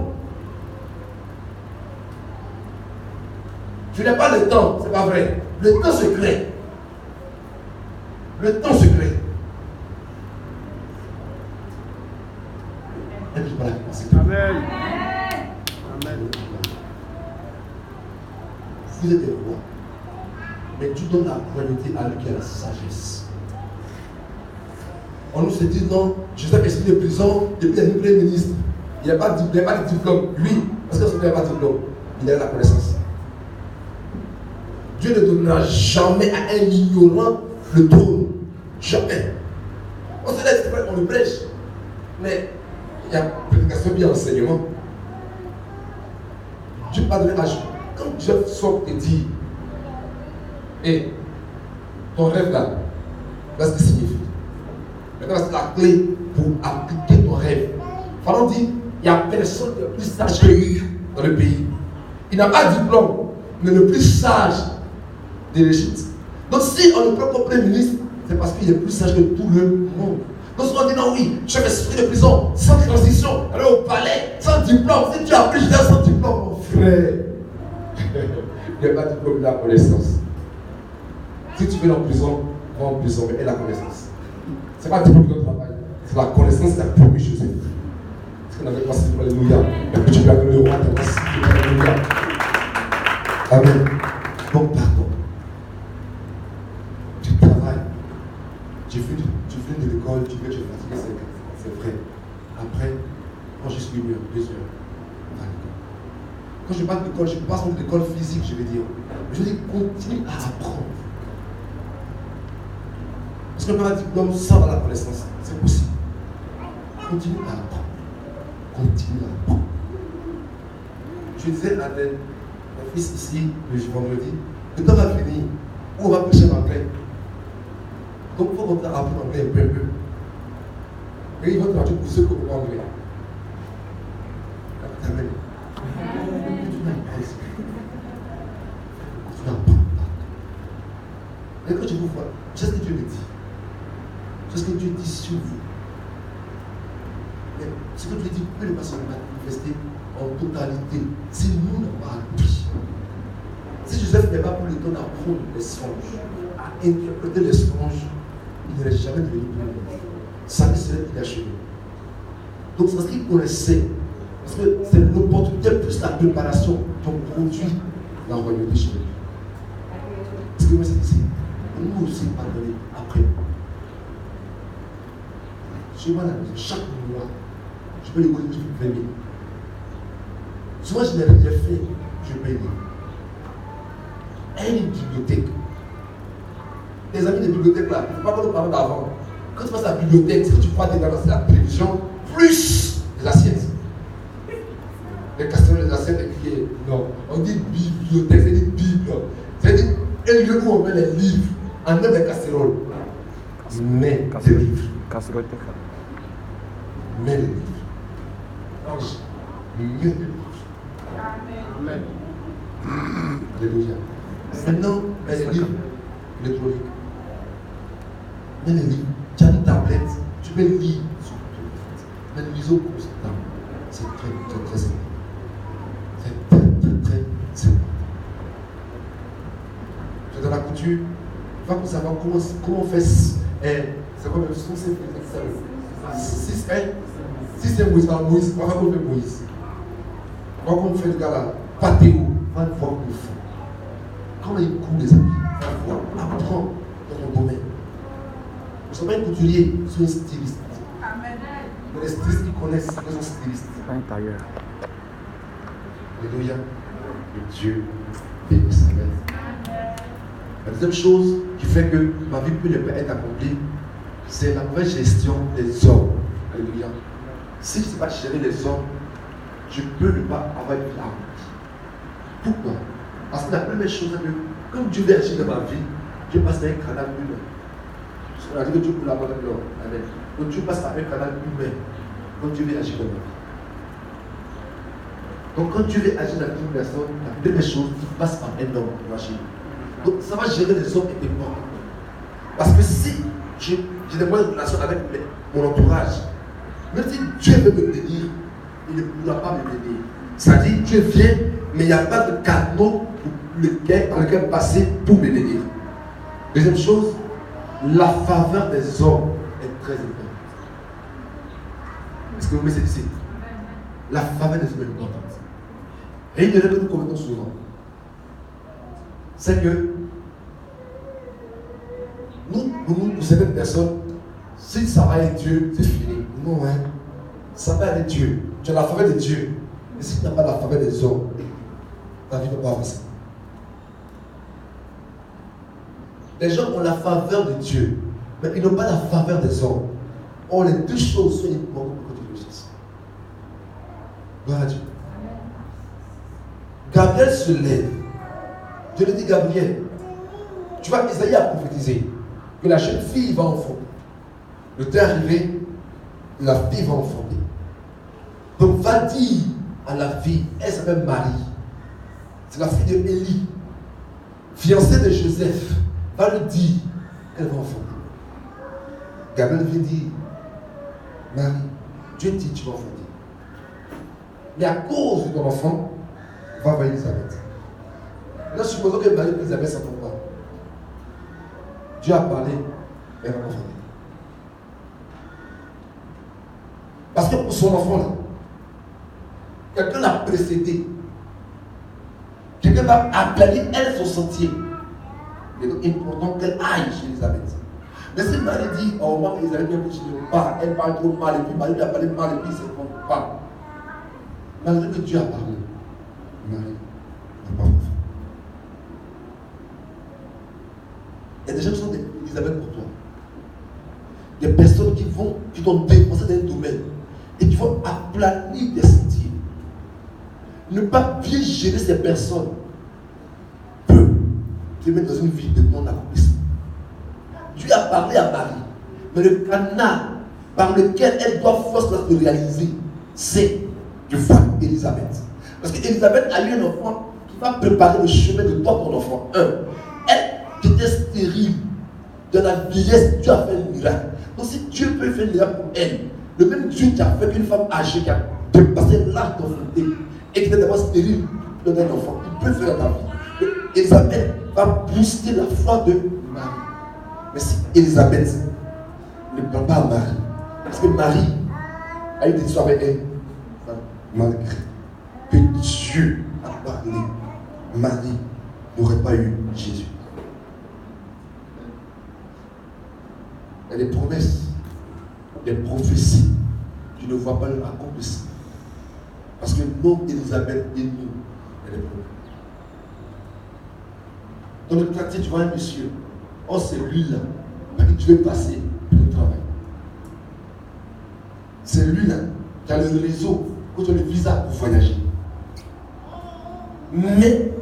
Tu n'as pas le temps, c'est pas vrai. Le temps se crée. Le temps se crée. Et puis voilà, c'est tout. Amen. Amen. Vous êtes des rois. Mais tu donnes la priorité à lui qui a la sagesse. On nous se dit non, je sais qu'est-ce qu'il est de prison, depuis qu'il est premier ministre. Il n'y a pas de diplôme. Lui, parce qu'il n'a pas de diplôme, il a la connaissance. Dieu ne donnera jamais à un ignorant le trône. Jamais. On se laisse, on le prêche. Mais il y a prédication bien enseignement. Dieu pas donné à Job. Quand Dieu sort et dit, et ton rêve là, voilà ce que signifie. Maintenant, c'est la clé pour appliquer ton rêve. Pharaon dit, il n'y a personne de plus sage que lui dans le pays. Il n'a pas de diplôme, mais le plus sage de l'Égypte. Donc si on le prend comme premier ministre, c'est parce qu'il est plus sage que tout le monde. Donc si on dit non, oui, je vais sortir de prison sans transition, aller au palais, sans diplôme. Si tu as pris sans diplôme, mon frère, il n'y a pas de diplôme, il a la connaissance. Si tu veux en prison, va en prison, mais aie la connaissance. Ce n'est pas le diplôme de travail, c'est la connaissance qui a promis Joseph. Parce qu'on avait passé pour alléluia. Et puis tu peux aller le roi, tu as passé pour alléluia. Amen. Donc pardon. Tu travailles. Tu viens de l'école, tu veux, tu es fatigué, c'est vrai. Après, quand je suis 1 heure, 2 heures, on va à l'école. Quand je parle d'école, je passe de l'école physique, je vais dire. Je dis, continue à apprendre. Parce que pas un diplôme sans la connaissance, c'est possible. Continue à apprendre. Continue à apprendre. Je disais à mon fils ici, le vendredi, le temps va finir, où on va prêcher en anglais. Donc il faut qu'on apprenne l'anglais un peu. Et il va traduire pour ceux qui ont anglais. Amen. Tu n'apprends pas. Et quand je vous vois, c'est ce que Dieu me dit. C'est ce que Dieu dit sur vous. Mais ce que Dieu dit peut ne pas se manifester en totalité si nous n'avons pas appris. Si Joseph n'est pas pour le temps d'apprendre les songes, à interpréter les songes, il n'aurait jamais devenu premier. Ça ne serait inachevé. Donc c'est parce qu'il connaissait. Parce que c'est l'opportunité plus la préparation qui ont produit la royauté chez lui. Parce que moi c'est ici. Nous aussi pardonner après. Chez moi, chaque mois, je peux les connaître pour venir. Souvent, je n'ai rien fait, je peux lire. Une bibliothèque. Les amis des bibliothèques là, il ne faut pas qu'on nous parle d'avant. Quand tu passes à la bibliothèque, c'est que tu crois que c'est la télévision plus les assiettes. Les casseroles, les assiettes, les cuillères. Non, on dit bibliothèque, c'est une bible. C'est un lieu où on met les livres en même des casseroles. Mais des livres. Casserole. Mets les livres. Ange, mets les livres. Amen. Alléluia. Maintenant, mets les livres électroniques. Mets les livres. Tu as une tablette, tu peux lire sur tout. Mais l'ISO constant, c'est très simple. C'est très simple. Je dans la couture, il faut savoir comment on fait. C'est quoi même son 6 1 Si c'est Moïse, Moïse, on va qu'on fait Moïse. On va qu'on fait le gars là. Pathéo, va le voir le fond. Comment il coule les amis, va le voir, apprends dans ton domaine. Nous ne sommes pas un couturier, nous sommes un styliste. Amen. Mais les stylistes qui connaissent, ils sont stylistes. Pas un tailleur. Alléluia. Que Dieu bénisse. La deuxième chose qui fait que ma vie peut ne pas être accomplie, c'est la mauvaise gestion des hommes. Alléluia. Si je ne sais pas gérer les hommes, je peux ne pas avoir une vie accomplie. Pourquoi? Parce que la première chose, c'est que comme Dieu veut agir dans ma vie, Dieu passe par un canal humain. On a dit que Dieu peut l'avoir dans l'homme. Amen. Donc Dieu passe par un canal humain. Donc Dieu veut agir dans ma vie. Donc quand Dieu veut agir dans une personne, la première chose, il passe par un homme pour agir. Donc ça va gérer les hommes et les morts. Parce que si j'ai des bonnes relations avec mon entourage, même si Dieu veut me bénir, il ne pourra pas me bénir. C'est-à-dire Dieu vient, mais il n'y a pas de canot par lequel passer pour me bénir. Deuxième chose, la faveur des hommes est très importante. Est-ce que vous me ici? La faveur des hommes est importante. Et il y a que nous commettons souvent. C'est que nous, pour certaines personnes, si ça va avec Dieu, c'est fini. Non, hein. Ça va avec Dieu. Tu as la faveur de Dieu. Mais si tu n'as pas la faveur des hommes, ta vie ne va pas avancer. Les gens ont la faveur de Dieu, mais ils n'ont pas la faveur des hommes. Or, les deux choses sont importantes pour que Dieu réussisse. Gloire à Dieu. Gabriel se lève. Dieu lui dit, Gabriel, tu vois, Isaïe a prophétisé que la jeune fille va enfanter. Le temps est arrivé, la fille va enfanter. Donc, va dire à la fille, elle s'appelle Marie. C'est la fille de Élie, fiancée de Joseph. Va lui dire qu'elle va enfanter. Gabriel vient dire, Marie, Dieu dit tu vas enfanter. Mais à cause de ton enfant, va voir Elisabeth. Là, supposons que Marie et Elisabeth ne s'entendent pas. Dieu a parlé, elle va enfanter. Parce que pour son enfant là, quelqu'un l'a précédé. Quelqu'un va aplanir elle son sentier. Il est important qu'elle aille chez Elisabeth. Mais si Marie dit, oh moi Elisabeth, elle parle trop mal, et puis Marie lui a parlé mal, et puis c'est bon, pas. Malgré que Dieu a parlé, Marie n'a pas enfant. Il y a des gens qui sont des Elisabeth pour toi. Des personnes qui t'ont dépensé dans un domaine et qui vont aplanir tes sentiers. Ne pas bien gérer ces personnes peut te mettre dans une vie de non-accomplissement. Dieu a parlé à Marie, mais le canal par lequel elle doit forcément se réaliser, c'est de voir Elisabeth. Parce qu'Elisabeth a eu un enfant qui va préparer le chemin de toi, ton enfant. Elle qui était stérile, dans la vieillesse, Dieu a fait un miracle. Donc si Dieu peut faire un miracle pour elle, le même Dieu qui a fait qu'une femme âgée qui a dépassé l'âge d'enfanter et qui était d'abord stérile dans un enfant, il peut faire dans ta vie. Elisabeth va booster la foi de Marie. Mais si Elisabeth ne parle pas à Marie, parce que Marie a eu des histoires avec elle, malgré que Dieu a parlé, Marie n'aurait pas eu Jésus. Il y a des promesses, des prophéties, tu ne vois pas leur accomplissement. Parce que nous, Elisabeth et nous, il y a des problèmes. Dans le quartier, tu vois un monsieur, oh c'est lui là, par qui tu veux passer pour le travail. C'est lui là, qui a le réseau, qui a le visa pour voyager. Mais,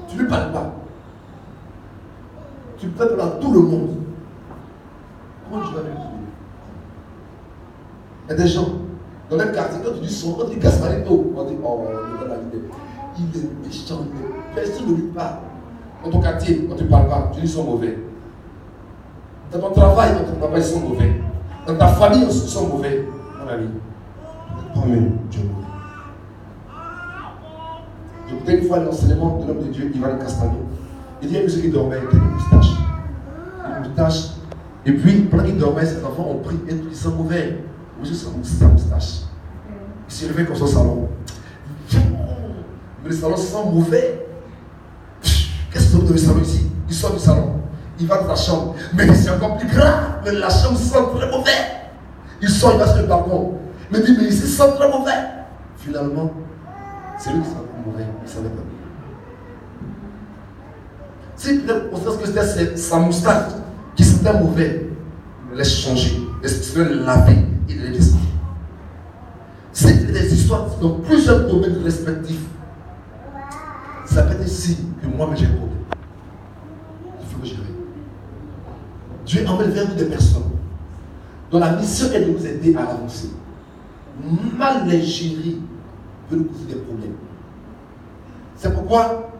tu ne lui parles pas. Tu peux parler à tout le monde. Comment tu vas lui trouver? Il y a des gens, dans un quartier, quand tu dis son, quand tu dis Gasparito, on dit, oh, il est méchant, personne ne lui parle. Dans ton quartier, quand tu ne parles pas, tu dis qu'ils sont mauvais. Dans ton travail, quand tu ne parles pas, ils sont mauvais. Dans ta famille, ils sont mauvais. Mon ami, promets, Dieu est mauvais. J'écoutais une fois l'enseignement de l'homme de Dieu, Ivan Castano. Il dit à un monsieur qui dormait, il avait une moustache. Une moustache. Et puis, pendant qu'il dormait, ses enfants ont pris et ils sont mauvais. Monsieur sa moustache. Il s'est levé comme son salon. Mais le salon sent mauvais. Qu'est-ce que c'est dans le salon ici? Il sort du salon. Il va dans sa chambre. Mais c'est encore plus grave. Mais la chambre sent très mauvais. Il sort, il va sur le balcon. Il me dit, mais ici sent très mauvais. Finalement, c'est lui qui sent mauvais. Il ne savait pas. Si on sait que c'était sa moustache qui sentait mauvais, il me laisse changer. Il me laisse laver. Il le laisse. C'est des histoires dans plusieurs domaines respectifs. Ça peut être ici que moi-même j'ai un problème. Il faut que je règle. Dieu emmène vers nous des personnes dont la mission est de nous aider à avancer. Mal les gérer peut nous causer des problèmes. C'est pourquoi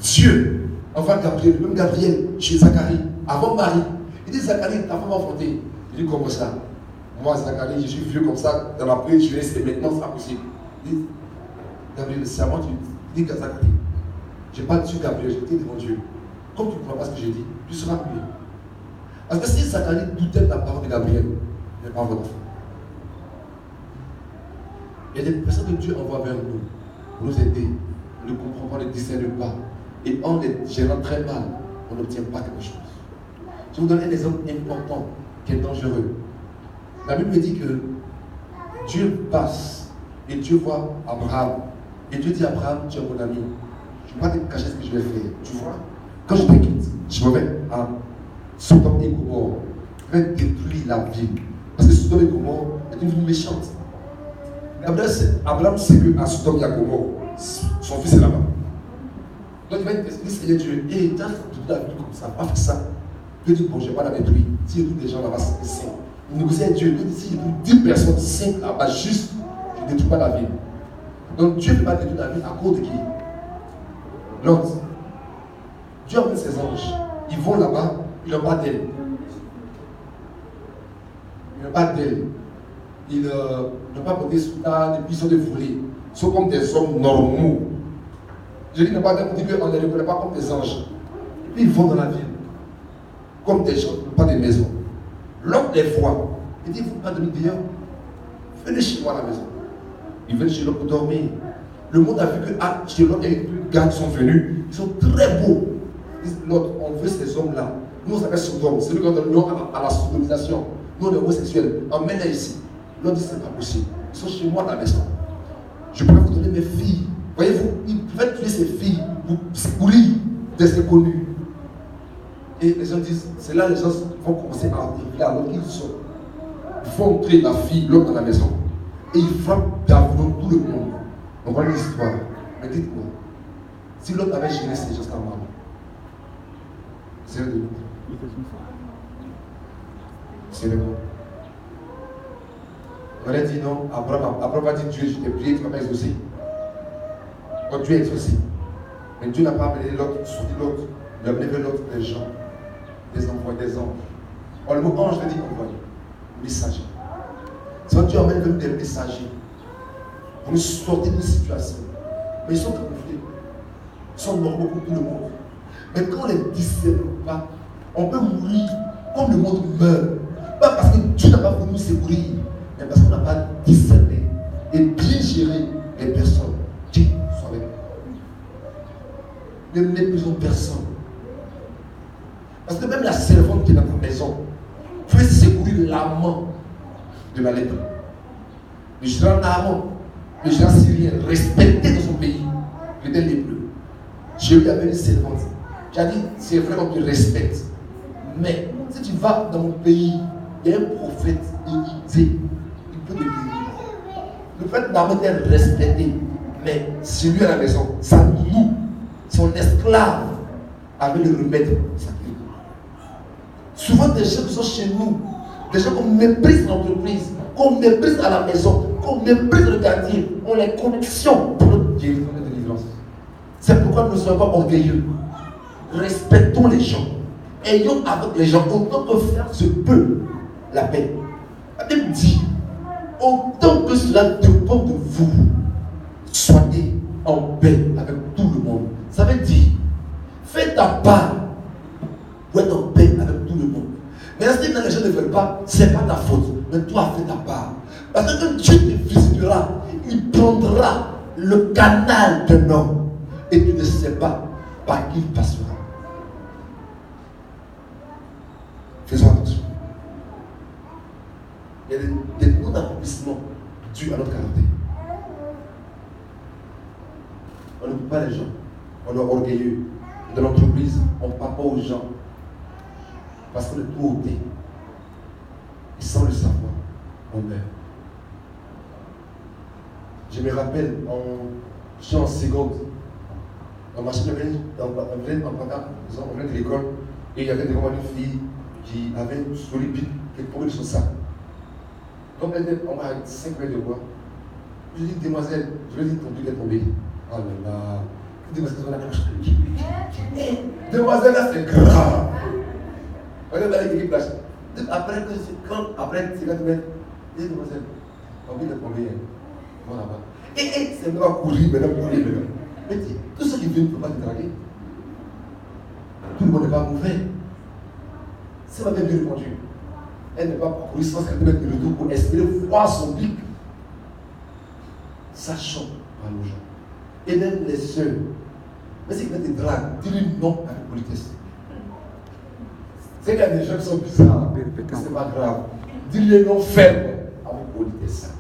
Dieu envoie Gabriel, même Gabriel chez Zacharie, avant Marie. Il dit Zacharie, ta femme va enfanter. Il dit comment ça? Moi, Zacharie, je suis vieux comme ça, dans la prière, je laisse maintenant, c'est pas possible. Il dit Gabriel, c'est à moi, tu dis Zacharie. Je n'ai pas dit Gabriel, je dis devant Dieu. Comme tu ne comprends pas ce que j'ai dit, tu seras mieux. Parce que si Zacharie doutait de la parole de Gabriel, il n'est pas votre enfant. Il y a des personnes que Dieu envoie vers nous pour nous aider. On ne comprend pas, on ne discerne pas. Et en les gérant très mal, on n'obtient pas quelque chose. Je vais vous donner un exemple important qui est dangereux. La Bible dit que Dieu passe et Dieu voit Abraham. Et Dieu dit à Abraham, tu es mon ami. Je ne vais pas te cacher ce que je vais faire. Tu vois, quand je te quitte, je me vais à Sodome et Gomorrhe. Je vais détruire la ville. Parce que Sodome et Gomorrhe est une ville méchante. Abraham sait qu'à Sodome et Gomorrhe, son fils est là-bas. Donc il va dire, Seigneur Dieu, et tu as toute la vie comme ça, pas faire ça. Dieu dit, bon, je ne vais pas la détruire. Si il y a tous des gens là-bas, c'est saint. Il négocie avec Dieu. Il dit, si il y a 10 personnes saintes là-bas, juste, je ne détruis pas la ville. Donc Dieu ne peut pas détruire la ville à cause de qui? L'autre. Dieu emmène ses anges. Ils vont là-bas, ils n'ont pas d'aile. Ils n'ont pas d'aile. Ils n'ont pas porté soutane, et puis ils sont défoulés. Ils sont comme des hommes normaux. Je dis, ne pas dire qu'on ne les reconnaît pas comme des anges. Et puis ils vont dans la ville. Comme des gens, pas des maisons. L'homme les voit. Il dit, vous ne pas dormir dehors. Venez chez moi à la maison. Ils viennent chez l'homme pour dormir. Le monde a vu que chez l'homme, il y a eu deux gars qui sont venus. Ils sont très beaux. Ils disent, l'autre, on veut ces hommes-là. Nous, on s'appelle Sodome. C'est lui qui donne le nom à la sodomisation. Nous, on est homosexuels. Emmène-les ici. L'autre dit, c'est pas possible. Ils sont chez moi à la maison. Je pourrais vous donner mes filles. Voyez-vous, ils pouvaient tuer ces filles pour lire des inconnus. Et les gens disent, c'est là les gens vont commencer à arriver alors qu'ils sont. Ils font entrer la fille, l'homme dans la maison. Et ils frappent d'avion tout le monde. On voit l'histoire. Mais dites-moi, si l'homme avait géré ces gens mal, c'est le monde. C'est le monde. On aurait dit non, Abraham a dit Dieu, je t'ai prié, tu ne m'as pas exaucé. Donc Dieu est exaucé. Mais Dieu n'a pas amené l'autre, sorti l'autre. Il a amené l'autre des gens, des envoyés, des anges. Or, le mot ange veut dire envoyé, messager. C'est vrai que Dieu emmène même des messagers pour nous sortir d'une situation. Mais ils sont camouflés. Ils sont normaux pour tout le monde. Mais quand on ne les discerne pas, on peut mourir comme le monde meurt. Pas parce que Dieu n'a pas voulu nous secourir, mais parce qu'on n'a pas discerné et bien géré les personnes qui sont avec nous. Ne méprisons personne. Parce que même la servante qui est dans ta maison peut secourir l'amant de la lettre. Le général Naaman, le général syrien, respecté dans son pays, il était lépreux. Je lui avais une servante. J'ai dit, c'est vrai qu'on te respecte. Mais si tu vas dans mon pays, il y a un prophète, il peut te guérir. Le prophète Naaman était respecté. Mais celui à la maison, ça nous, son esclave, avait le remède pour ça. Souvent des gens qui sont chez nous, des gens qu'on méprise l'entreprise, qu'on méprise à la maison, qu'on méprise le quartier, ont les connexions pour notre guérison et délivrance. C'est pourquoi nous ne sommes pas orgueilleux. Respectons les gens. Ayons avec les gens autant que faire se peut la paix. La Bible dit, autant que cela dépend de vous, soyez en paix avec tout le monde. Ça veut dire, fais ta part pour être en paix avec tout le monde. Mais si les gens ne veulent pas, ce n'est pas ta faute. Mais toi, fais ta part. Parce que quand Dieu te visitera, il prendra le canal d'un homme et tu ne sais pas par qui il passera. Faisons attention. Il y a des non-accomplissements dus à notre caractère. On ne peut pas les gens. On est orgueilleux. Dans l'entreprise, on ne parle pas aux gens. Parce qu'on est trop ôté. Et sans le savoir, on meurt. Je me rappelle, je suis en seconde. On marchait on venait de l'école et il y avait devant une fille qui avait une jolie pipe qui tombait sur ça. Comme elle était, on m'a 5 mètres de moi. Je lui ai dit, demoiselle, je lui ai dit, ton pipe est tombé. Oh là là. Demoiselle, on a lâché. Demoiselle, là, c'est grave. Regarde là, il y a flash. Après, c'est quand tu mets, dis, demoiselle, ton pipe est tombé. Bon, là-bas. Et c'est maintenant courir, maintenant. Mais tout ce qui vient ne peut pas te draguer. Tout le monde n'est pas mauvais. Si elle m'avait bien répondu, elle n'est pas parcourue sans qu'elle mette le retour pour espérer voir son pic. Sachant par nos gens. Et même les seuls. Mais c'est que te drague, dis-lui non avec politesse. C'est qu'il y a des gens qui sont bizarres. C'est pas grave. Dis-lui non ferme avec politesse.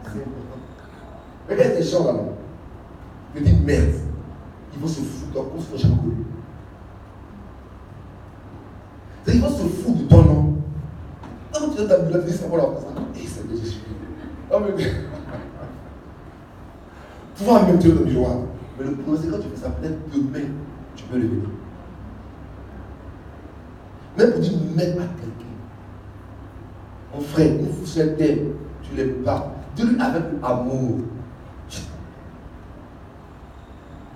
C'est important. Mais il y a des gens là-bas. Je dis merde. Ils vont se foutre comme si on jamais connu. Ils vont se foutre de ton nom. Quand tu as ta liste, on va leur faire ça. Et c'est déjà suffit. Non mais. Tu vas même te le miroir. Mais le problème c'est quand tu fais ça, peut-être demain, tu peux le venir. Même pour dire même à quelqu'un. Mon frère, une fourchette t'aime, tu ne l'aimes pas. Dis-lui avec amour.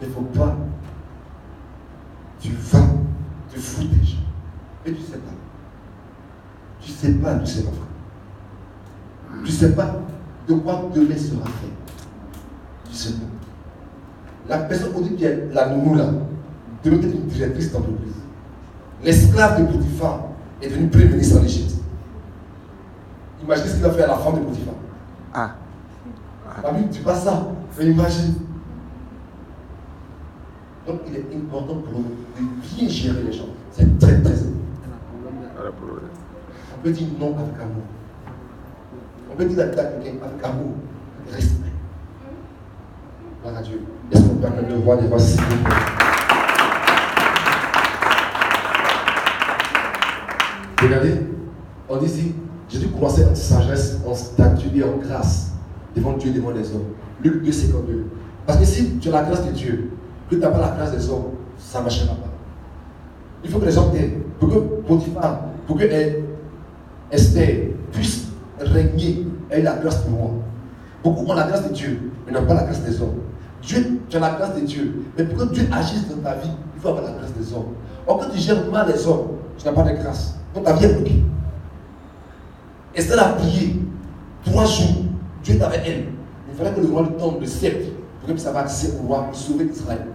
Mais il ne faut pas. Tu vas te foutre des gens. Et tu ne sais pas. Tu ne sais pas, tu sais pas, frère. Tu ne sais pas de quoi demain sera fait. Tu ne sais pas. La personne qu'on dit qui est la nounou là, devait être une directrice d'entreprise. L'esclave de Potiphar est devenu premier ministre en Égypte. Imaginez ce qu'il a fait à la femme de Potiphar. La Bible ne dit pas ça, mais imagine. Donc il est important pour nous de bien gérer les gens. C'est très très important. On peut dire non avec amour. On peut dire la tête à quelqu'un avec amour, avec respect. Gloire à Dieu. Est-ce qu'on permet de voir les voix s'il vous plaît? Regardez, on dit ici, Jésus commençait en sagesse, en statut et en grâce devant Dieu et devant les hommes. Luc 2, 52. Parce que si tu as la grâce de Dieu, que tu n'as pas la grâce des hommes, ça ne marchera pas. Il faut que les hommes t'aident. Pour que Potiphar, pour que Esther puisse régner, ait la grâce de moi. Beaucoup ont la grâce de Dieu, mais n'ont pas la grâce des hommes. Dieu, tu as la grâce de Dieu, mais pour que Dieu agisse dans ta vie, il faut avoir la grâce des hommes. Or, quand tu gères mal les hommes, tu n'as pas de grâce. Donc ta vie est bloquée. Esther a prié 3 jours. Dieu est avec elle. Il fallait que le roi lui tombe le sceptre pour que ça va accéder au roi pour sauver Israël.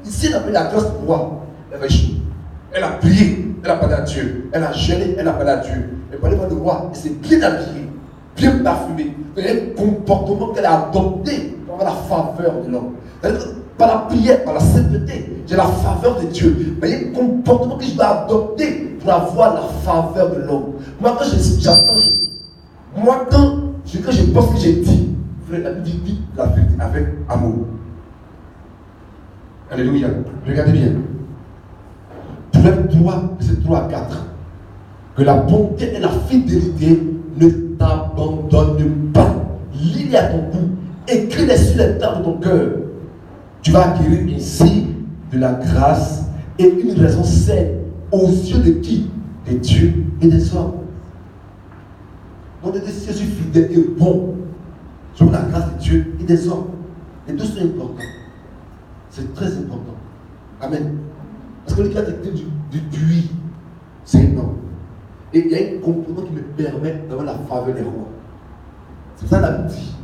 Ici, elle a pris la grâce du roi. Elle va échouer. Elle a prié, elle a parlé à Dieu. Elle a jeûné, elle a parlé à Dieu. Elle parlait pas de roi, elle s'est bien habillée, bien parfumée. Il y a un comportement qu'elle a adopté pour avoir la faveur de l'homme. Par la prière, par la sainteté, j'ai la faveur de Dieu. Mais il y a un comportement que je dois adopter pour avoir la faveur de l'homme. Moi, quand j'attends, quand je pense que j'ai dit, la Bible dit la vérité avec amour. Alléluia. Regardez bien. Proverbe 3, verset 3 à 4. Que la bonté et la fidélité ne t'abandonnent pas. Lis-les à ton cou. Écris-les sur les tables de ton cœur. Tu vas acquérir ainsi de la grâce et une raison saine aux yeux de qui? De Dieu et des hommes. Donc, je suis fidèle et bon. Je veux la grâce de Dieu et des hommes. Les deux sont importants. C'est très important. Amen. Parce que le cas du puits, c'est énorme. Et il y a un comportement qui me permet d'avoir la faveur des rois. C'est ça la Bible dit.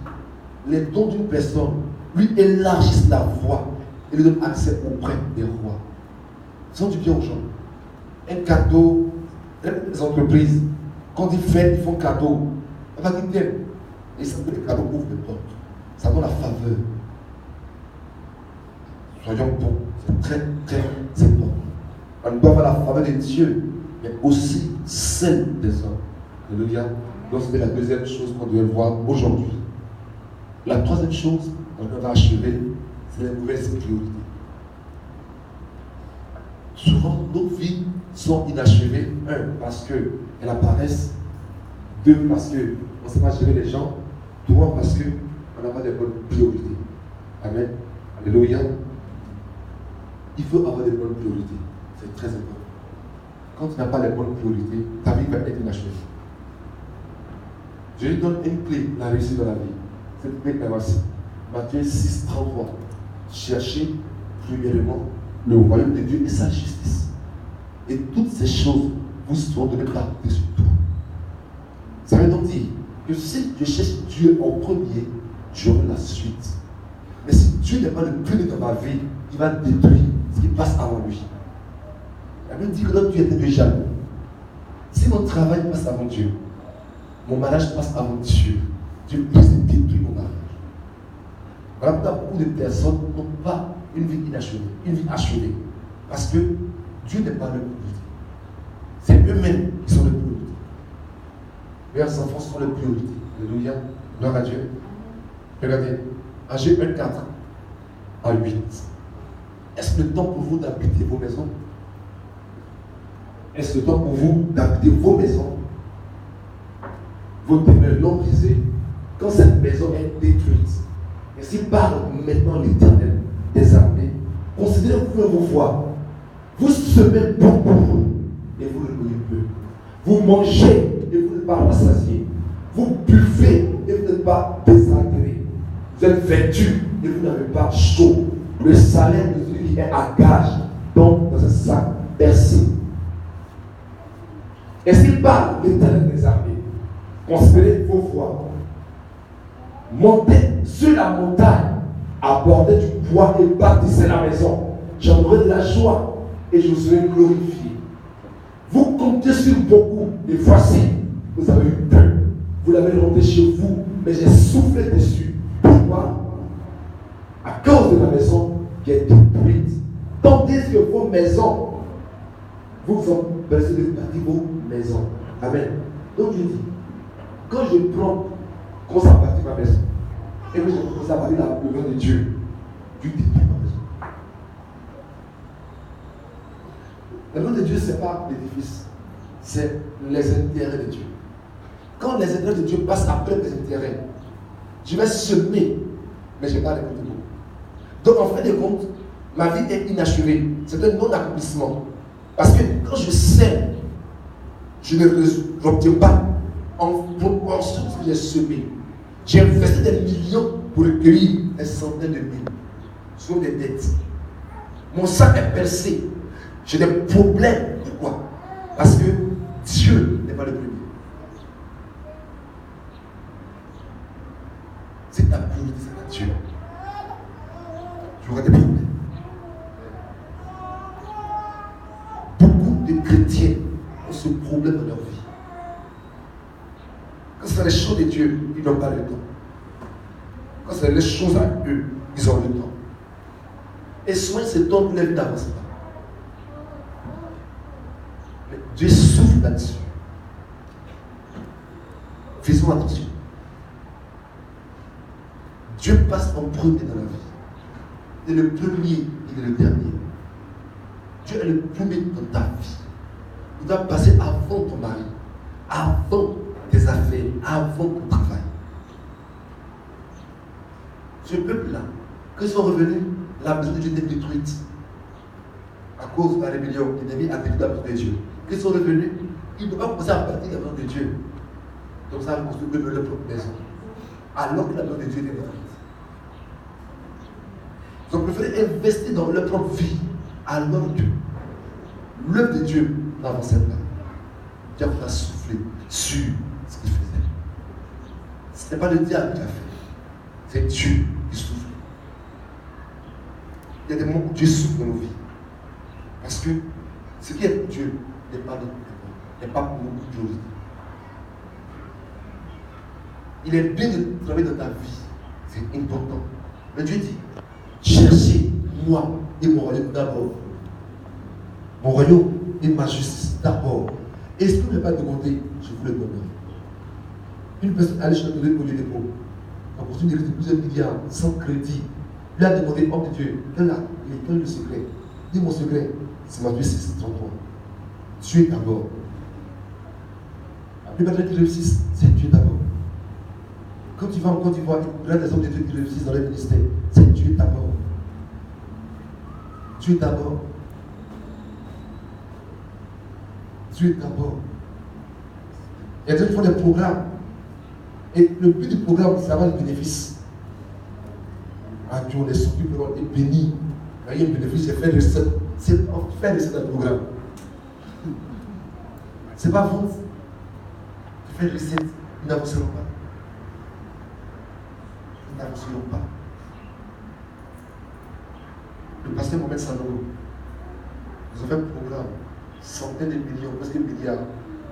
Les dons d'une personne lui élargissent la voie et lui donnent accès auprès des rois. Ils font du bien aux gens. Un cadeau, les entreprises, quand ils font cadeau, On va dire, et ça que les cadeaux ouvrent des portes. Ça donne la faveur. Soyons bons. C'est très, très important. On doit avoir la faveur de Dieu, mais aussi celle des hommes. Alléluia. Donc c'était la deuxième chose qu'on devait voir aujourd'hui. La troisième chose, on va achever, c'est les mauvaises priorités. Souvent, nos vies sont inachevées. Un, parce qu'elles apparaissent. Deux, parce qu'on ne sait pas gérer les gens. Trois, parce qu'on n'a pas de bonnes priorités. Amen. Alléluia. Il faut avoir des bonnes priorités. C'est très important. Quand tu n'as pas les bonnes priorités, ta vie va être inachevée. Je lui donne une clé, la réussite dans la vie. Cette clé est voici. Matthieu 6, 33. Cherchez premièrement le royaume de Dieu et sa justice. Et toutes ces choses vous seront données par-dessus tout. Ça veut donc dire que si je cherche Dieu en premier, j'aurai la suite. Mais si Dieu n'est pas le premier dans ma vie, il va détruire ce qui passe avant lui. La Bible dit que notre Dieu était déjà jaloux. Si mon travail passe avant Dieu, mon mariage passe avant Dieu, Dieu peut détruire mon mariage. Voilà pourquoi beaucoup de personnes n'ont pas une vie inachevée, une vie achevée. Parce que Dieu n'est pas le priorité. C'est eux-mêmes qui sont les priorités. Leurs enfants sont les priorités. Alléluia. Gloire à Dieu. Regardez, Agé 1, 4 à 8. Est-ce le temps pour vous d'habiter vos maisons? Est-ce le temps pour vous d'habiter vos maisons? Vos demeures non brisées, quand cette maison est détruite? Et s'il parle maintenant l'Éternel des armées, considérez vos voies. Vous semez beaucoup et vous ne voyez peu. Vous mangez et vous n'êtes pas rassasiés. Vous buvez et vous n'êtes pas désagréés. Vous êtes vêtus et vous n'avez pas chaud. Le salaire de celui qui est à gage, donc dans un sac percé. Et s'il parle l'Éternel des armées, considérez vos voies. Montez sur la montagne, apportez du bois et bâtissez la maison. J'en aurai de la joie et je serai glorifié. Vous comptez sur beaucoup et voici, vous avez eu peur. Vous l'avez rentré chez vous, mais j'ai soufflé dessus. Pourquoi? À cause de la maison qui est détruite. Tandis que vos maisons, vous empêchez de bâtir vos maisons. Amen. Donc je dis, quand je prends, commence à bâtir ma maison, et que je commence à bâtir le nom de Dieu, Dieu détruit ma maison. Le nom de Dieu, ce n'est pas l'édifice, c'est les intérêts de Dieu. Quand les intérêts de Dieu passent après mes intérêts, je vais semer, mais je n'ai pas les comptes. Donc en fin de compte, ma vie est inachevée. C'est un non-accomplissement. Parce que quand je sème, je ne n'obtiens pas en proportion de ce que j'ai semé. J'ai investi des millions pour recueillir des centaines de mille sur des dettes. Mon sac est percé. J'ai des problèmes. Pourquoi? Parce que Dieu n'est pas le premier. C'est ta priorité, c'est Dieu. Tu auras des problèmes. Beaucoup de chrétiens ont ce problème dans leur vie. Quand c'est les choses de Dieu, ils n'ont pas le temps. Quand c'est les choses à eux, ils ont le temps. Et souvent, ce temps pour les vies n'avance pas. Mais Dieu souffle là-dessus. Faisons attention. Dieu passe en premier dans la vie. Il est le premier, il est le dernier. Dieu est le premier dans ta vie. Il doit passer avant ton mari, avant tes affaires, avant ton travail. Ce peuple-là, quand ils sont revenus, la maison de Dieu était détruite. À cause de la rébellion, l'ennemi a détruit la maison de Dieu. Quand ils sont revenus, ils ne peuvent pas commencer à bâtir la maison de Dieu. Donc ça a construit leur propre maison. Alors que la maison de Dieu était détruite. Ils ont préféré investir dans leur propre vie, alors que l'œuvre de Dieu n'avançait pas. Dieu a soufflé sur ce qu'il faisait. Ce n'est pas le diable qui a fait, c'est Dieu qui souffle. Il y a des moments où Dieu souffle dans nos vies. Parce que ce qui est pour Dieu n'est pas notre problème, n'est pas pour nous priorité. Il est bien de travailler dans ta vie. C'est important. Mais Dieu dit, cherchez moi et mon royaume d'abord. Mon royaume et ma justice d'abord. Et ce que vous n'avez pas demandé, je vous le donnerai. Une personne allait chez le collier des pauvres. On construit une église de plusieurs milliards, sans crédit. Lui a demandé, homme de Dieu, quel est le secret? Dis mon secret, c'est Matthieu 6, 33. Dieu d'abord. La plupart des gens qui réussissent, c'est Dieu d'abord. Quand tu vas en Côte d'Ivoire, il y a des hommes de Dieu qui réussissent dans les ministères, c'est Dieu d'abord. Dieu d'abord. Dieu d'abord. Il y a des gens qui font des programmes. Et le but du programme, c'est avoir le bénéfice. Ah, Dieu, on est sorti pour être béni. Quand il y a un bénéfice, c'est faire recette. C'est faire recette dans le programme. C'est pas vendre. C'est faire recette. Ils n'avanceront pas. Ils n'avanceront pas. Le pasteur Mohamed Sanogo, ils ont fait un programme, centaines de millions, presque milliards,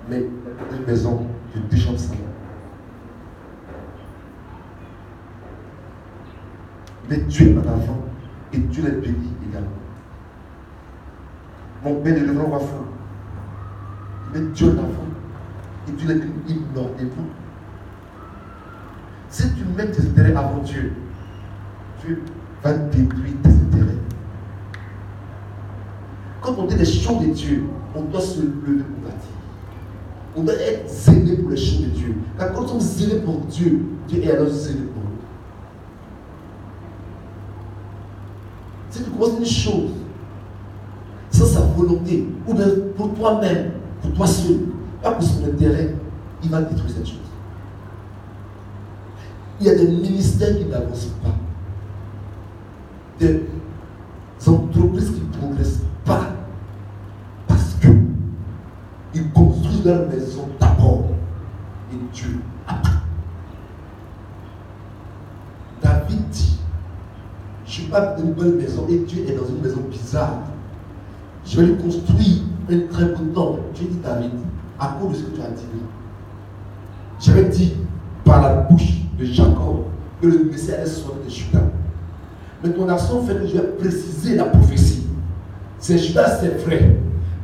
mais une maison de 2 chambres salon. Mais Dieu est en avant et Dieu les bénit également. Mon père de l'Évron va fou. Mais Dieu est en avant et Dieu les bénit énormément. Si tu mets tes intérêts avant Dieu, Dieu va détruire tes intérêts. Quand on dit les choses de Dieu, on doit se lever pour bâtir. On doit être zélé pour les choses de Dieu. Car quand on est zélé pour Dieu, Dieu est alors zélé pour nous. Si tu commences une chose sans sa volonté, ou bien pour toi-même, pour toi seul, pas pour son intérêt, il va détruire cette chose. Il y a des ministères qui n'avancent pas, des entreprises qui ne progressent pas, parce que ils construisent leur maison d'abord et Dieu après. David dit, je ne suis pas dans une bonne maison et Dieu est dans une maison bizarre. Je vais lui construire un très beau temple. Dieu dit, David, à cause de ce que tu as dit là, j'avais dit par la bouche de Jacob que le Messie allait sortir de Judas. Mais ton action fait que je vais préciser la prophétie. C'est Judas, c'est vrai.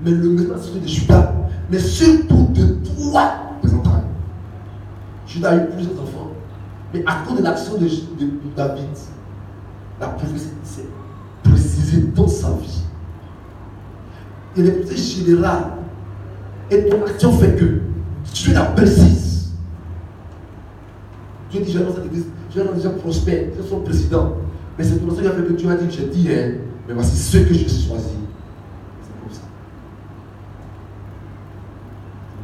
Mais le Messie va sortir de Judas. Mais surtout de toi, les entrailles. Judas a eu plusieurs enfants. Mais à cause de l'action de David, la prophétie s'est précisée dans sa vie. Et les prophéties générales. Et ton action fait que tu la précises. Dieu dit, j'annonce cette église, j'annonce des gens prospères, ils sont présidents. Mais c'est pour ça qu'il a fait que Dieu a dit, j'ai dit, mais voici ceux que j'ai choisis. C'est comme ça.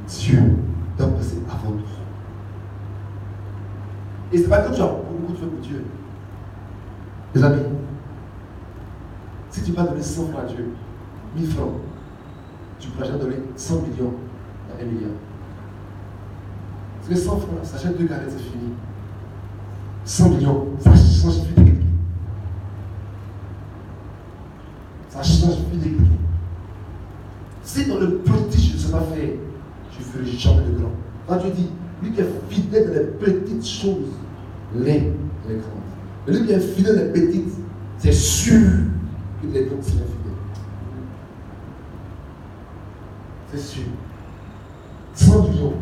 Dieu doit passer avant nous. Et c'est pas que tu as beaucoup de fait pour Dieu. Les amis, si tu vas donner 100 francs à Dieu, 1000 francs, tu pourras jamais donner 100 millions à 1 milliard. Parce que 100 francs, ça achète 2 canettes, c'est fini. 100 millions, ça change plus d'équilibre. Ça change plus d'équilibre. Si dans le petit je ne sais pas faire, je ne ferai jamais le grand. Quand tu dis, lui qui est fidèle dans les petites choses, les grandes. Mais lui qui est fidèle dans les petites, c'est sûr que les grandes seront fidèles. C'est sûr. 100 millions.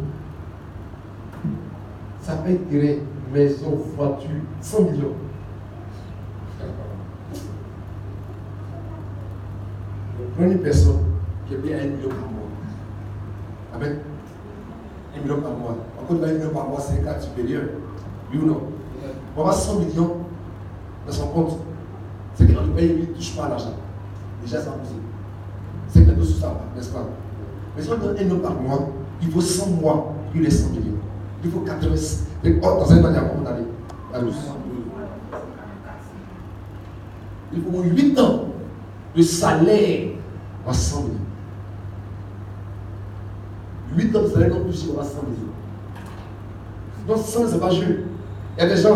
Ça peut être maison, voiture, 100 millions. Prenez une personne qui est bien 1 million par mois. Amen. 1 million par mois. Encore 1 million par mois, c'est un cas supérieur. Oui ou non? On va avoir 100 millions dans son compte. C'est que dans le pays, il ne touche pas à l'argent. Déjà, c'est impossible. C'est que tout ça, n'est-ce pas? Mais si on donne 1 million par mois, il faut 100 mois pour les 100 millions. Il faut 80. Dans un an, il y a combien d'années? Il faut 8 ans de salaire à 100 millions. 8 ans de salaire, donc plus on va 100 millions. Donc 100, c'est pas jeu. Il y a des gens,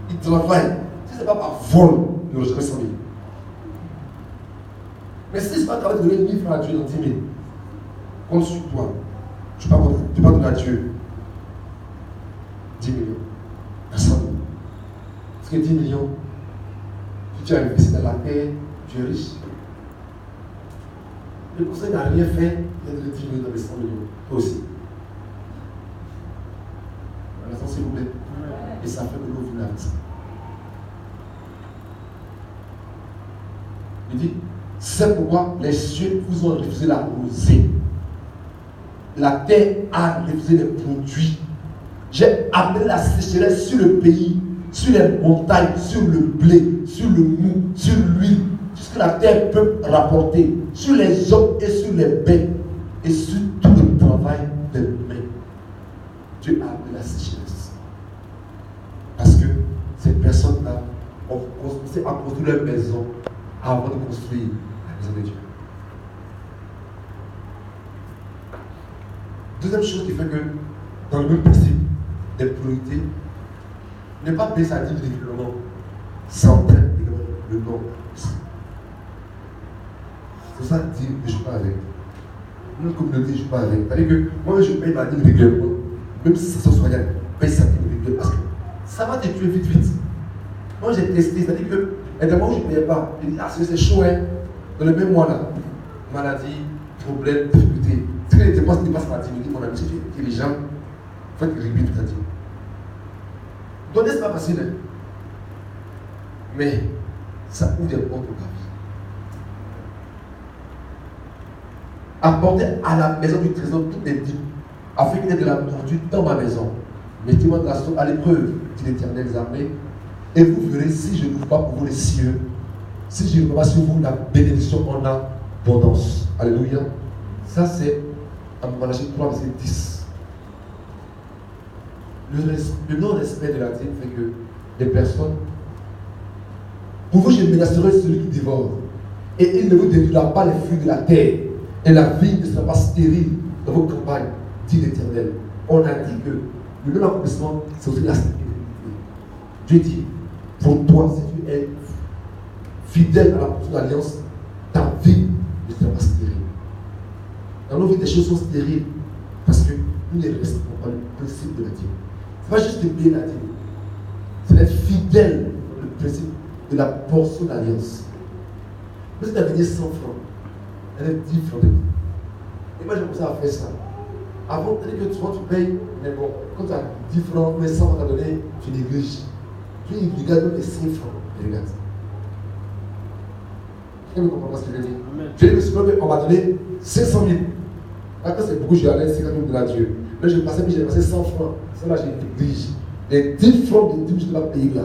ils travaillent. Si ce n'est pas par vol, ils ne reçoivent 100 millions. Mais si ce n'est pas travail de donner 1000 francs à Dieu dans 10 000, compte sur toi. Tu ne peux pas donner à Dieu. 10 millions, à 100 millions. Parce que 10 millions, si tu as investi dans la terre, tu es riche. Le conseil n'a rien fait, il y a de 10 millions dans les 100 millions. Toi aussi. Maintenant, s'il vous plaît. Et ça fait que l'eau vient avec ça. Il dit, c'est pourquoi les cieux vous ont refusé la rosée. La terre a refusé les produits. J'ai amené la sécheresse sur le pays, sur les montagnes, sur le blé, sur le mou, sur l'huile, tout ce que la terre peut rapporter, sur les hommes et sur les bêtes, et sur tout le travail des mains. Dieu a amené la sécheresse. Parce que ces personnes-là ont construit leur maison avant de construire la maison de Dieu. Deuxième chose qui fait que, dans le même principe des priorités, ne pas payer sa dîme régulièrement, sans traiter le nom. C'est ça dire que je ne joue pas avec. Notre communauté ne joue pas avec. C'est-à-dire que moi, je paye ma dîme régulièrement, même si ça soit rien, paye sa dîme régulièrement. Parce que ça va te tuer vite, vite. Moi, j'ai testé, c'est-à-dire que, et des mois où je ne payais pas, je dis, ah, c'est chaud, hein. Dans le même mois là, maladie, problème, difficulté. Si les dépenses dépassent ma dîme, mon ami, si tu es intelligent, il faut que tu réduis ta dîme. Donner, ce n'est pas facile, hein. Mais ça ouvre des portes pour ta vie. Apportez à la maison du trésor toutes les dîmes, afin qu'il y ait de la nourriture dans ma maison. Mettez-moi de la sorte à l'épreuve, dit l'Éternel des armées, et vous verrez si je n'ouvre pas pour vous les cieux, si je n'ouvre pas sur vous la bénédiction en abondance. Alléluia. Ça c'est en Malachie 3, verset 10. Le non-respect de la dîme fait que les personnes, pour vous je menacerai celui qui dévore, et il ne vous détruira pas les fruits de la terre, et la vie ne sera pas stérile dans vos campagnes, dit l'Éternel. On a dit que le non-accomplissement, c'est aussi la stérilité. Dieu dit, pour toi, si tu es fidèle à la portion d'alliance, ta vie ne sera pas stérile. Dans nos vies, des choses sont stériles parce que nous ne respectons pas le principe de la dîme. Ce n'est pas juste de payer la dîme, c'est d'être fidèle au principe de la portion d'alliance. Mais si tu as gagné 100 francs, elle est 10 francs de vie. Et moi, j'ai commencé à faire ça. Avant, que tu payes, mais bon, quand tu as 10 francs, mais 100 francs à donner, tu négliges. Tu regardes les 5 francs. Et regarde. Quelqu'un me comprend ce que je veux dire? Je dis, monsieur, on m'a donné 500 000. Après, c'est beaucoup, je vais aller 50 000 de la Dieu. Là, j'ai passé 100 francs. Ça, là, j'ai négligé. Les 10 francs de 10 je dois payer là.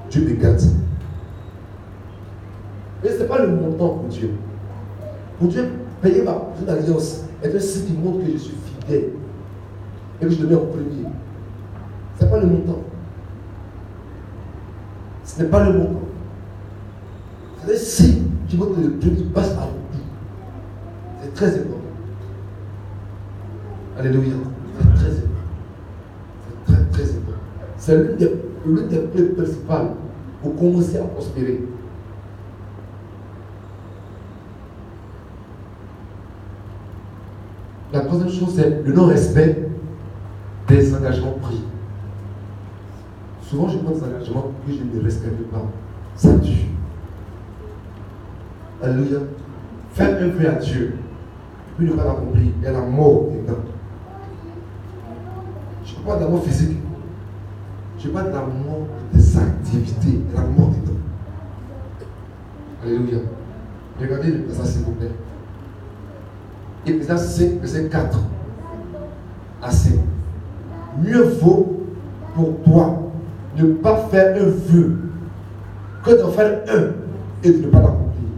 Dieu me garde. Mais ce n'est pas le montant pour Dieu. Pour Dieu, payer ma portion d'alliance est un signe qui montre que je suis fidèle et que je le mets en premier. Ce n'est pas le montant. Ce n'est pas le montant. C'est un signe qui montre que Dieu passe à bout. C'est très important. Alléluia. C'est très important. C'est très très important. C'est l'une des clés principales pour commencer à prospérer. La troisième chose, c'est le non-respect des engagements pris. Souvent, je prends des engagements que je ne respecte pas. Ça tue. Alléluia. Faire un vœu à Dieu, puis ne pas l'accomplir, il y a la mort dedans. Je ne parle pas de la mort physique. Je parle de la mort des activités, de la mort dedans. Alléluia. Regardez le passage, s'il vous plaît. Épisode 5, verset 4 à 5. Mieux vaut pour toi ne pas faire un vœu que d'en faire un et de ne pas l'accomplir.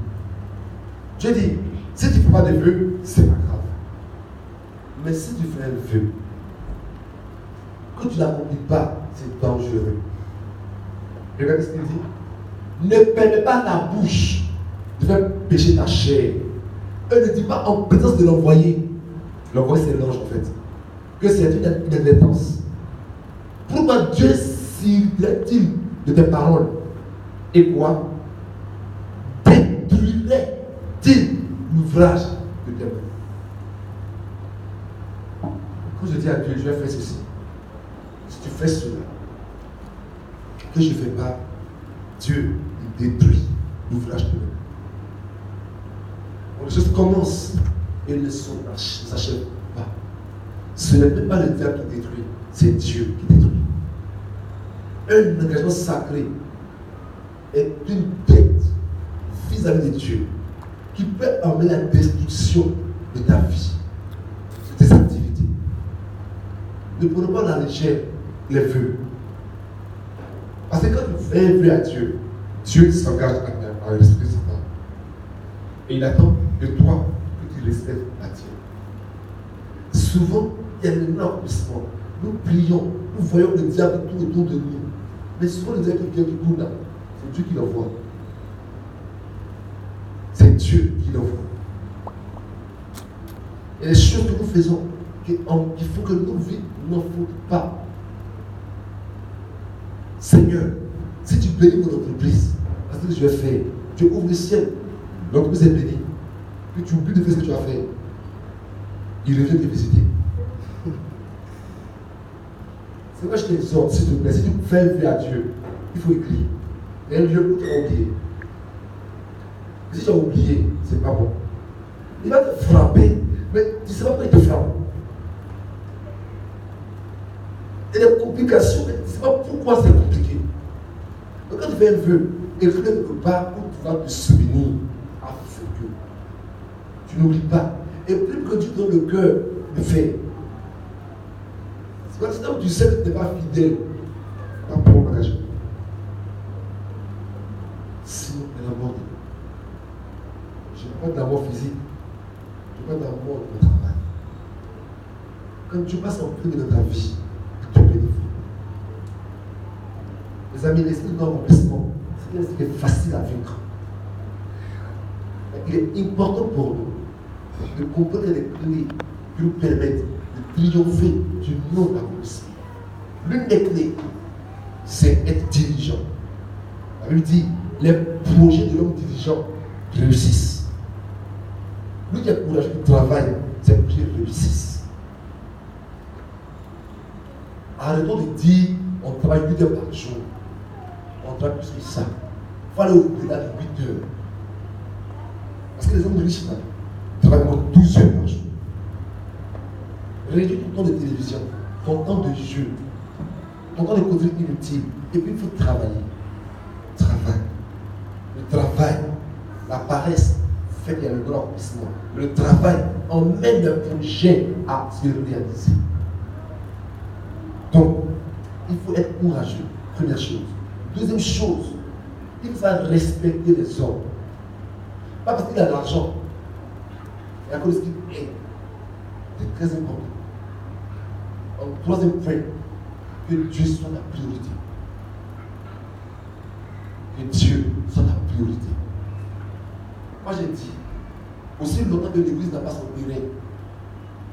Je dis, si tu ne fais pas de vœu, c'est pas grave. Mais si tu fais un vœu, que tu n'accomplis pas, c'est dangereux. Regardez ce qu'il dit. Ne permets pas ta bouche de faire pécher ta chair. Elle ne dit pas en présence de l'envoyé. L'envoyé, c'est l'ange en fait. Que c'est une inadvertance. Pourquoi Dieu s'il de tes paroles? Et quoi? Détruirait-il l'ouvrage de tes mains? Quand je dis à Dieu, je vais faire ceci. Si tu fais cela, que je ne fais pas, Dieu il détruit l'ouvrage de l'homme. Les choses commencent et ne s'achèvent pas. Ce n'est même pas le diable qui détruit, c'est Dieu qui détruit. Un engagement sacré est une dette vis-à-vis de Dieu qui peut amener la destruction de ta vie, de tes activités. Ne prenons pas dans la légère les vœux. Parce que quand tu fais un vœu à Dieu, Dieu s'engage à respecter ses paroles. Et il attend de toi que tu respectes la tienne. Souvent, il y a un accomplissement. Nous prions, nous voyons le diable tout autour de nous. Mais souvent, le diable qui vient du coup là, c'est Dieu qui l'envoie. C'est Dieu qui l'envoie. Et les choses que nous faisons, il faut que nos vies n'en faudent pas. Seigneur, si tu bénis mon entreprise, parce que je vais faire, tu ouvres le ciel, l'entreprise est bénie, puis tu oublies de faire ce que tu as fait, il revient te visiter. C'est pourquoi je t'exhorte, s'il te plaît, si tu fais un vœu à Dieu, il faut écrire. Il y a un lieu où tu as oublié. Et si tu as oublié, c'est pas bon. Il va te frapper, mais tu ne sais pas pourquoi il te frappe. Il y a des complications, mais tu ne sais pas pourquoi c'est compliqué. Donc quand tu fais un vœu, écris quelque part où tu vas te souvenir afin que tu n'oublies pas. Et plus que tu donnes le cœur de faire. C'est parce que tu sais que tu n'es pas fidèle. Pas pour mon engagement. Sinon, il y a la mort. Je ne parle pas de la mort physique. Je parle de la mort de ton travail. Quand tu passes en premier dans ta vie, tu te bénéficies. Les amis, l'esprit de non-remplissement, c'est un esprit facile à vaincre. Il est important pour nous de comprendre les clés qui nous permettent de triompher du non-accomplissement. L'une des clés, c'est être diligent. La Bible dit, les projets de l'homme diligent réussissent. Lui qui est courageux, qui travaille, ses projets réussissent. Arrêtons de dire, on travaille 8 heures par jour. On travaille plus que ça. Il faut aller au-delà de 8 heures. Parce que les hommes riches, travaillent moins 12 heures par jour. Réduis ton temps de télévision, ton temps de jeu, ton temps de conduite inutile. Et puis il faut travailler. Travail. Le travail, la paresse fait qu'il y a le grand accomplissement. Le travail emmène le projet à se réaliser. Donc, il faut être courageux. Première chose. Deuxième chose, il faut respecter les hommes. Pas parce qu'il a de l'argent. Et à cause qu'il est. C'est très important. Troisième point, que Dieu soit la priorité. Que Dieu soit la priorité. Moi j'ai dit, aussi longtemps que l'église n'a pas son terrain,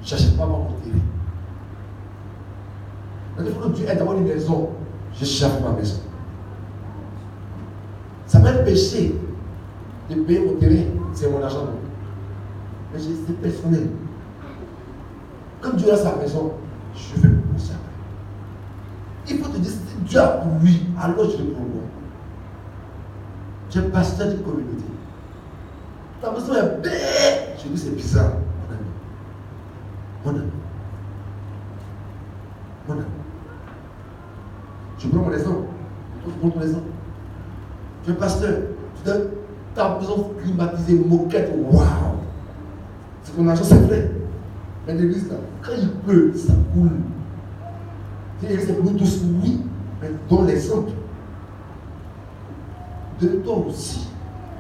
je n'achète pas mon terrain. Quand il faut que Dieu aide d'avoir une maison, je cherche ma maison. Ça m'a empêché de payer mon terrain, c'est mon argent. Mais c'est personnel. Comme Dieu a sa maison, je vais me consacrer. Il faut te dire, si Dieu a pour lui, alors je le pour moi. Tu es pasteur d'une communauté. Ta maison est belle. Je dis, c'est bizarre, mon ami. Mon ami. Mon ami. Je prends mon exemple. Je prends ton exemple. Tu es pasteur. Tu donnes ta maison climatisée, moquette. Waouh! C'est ton argent, c'est vrai. Mais l'église, là, quand il pleut, ça coule. C'est pour nous tous, oui, mais dans l'exemple. De toi aussi.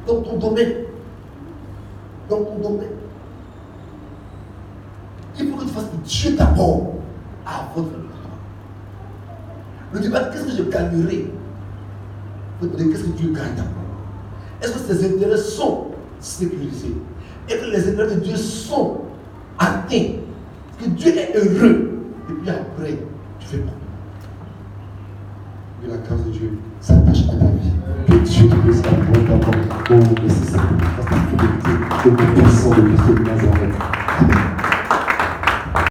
Dans ton domaine. Dans ton domaine. Il faut que tu fasses pour Dieu d'abord. Avant de faire le travail. Ne dis pas, qu'est-ce que je gagnerai? Il faut te demander, qu'est-ce que Dieu gagne d'abord? Est-ce que ses intérêts sont sécurisés? Et que les intérêts de Dieu sont atteints? Que Dieu est heureux. Et puis après, tu fais quoi? Que la grâce de Dieu s'attache à ta vie. Que Dieu te laisse la bonne d'abord. Oh, mais c'est ça. Parce que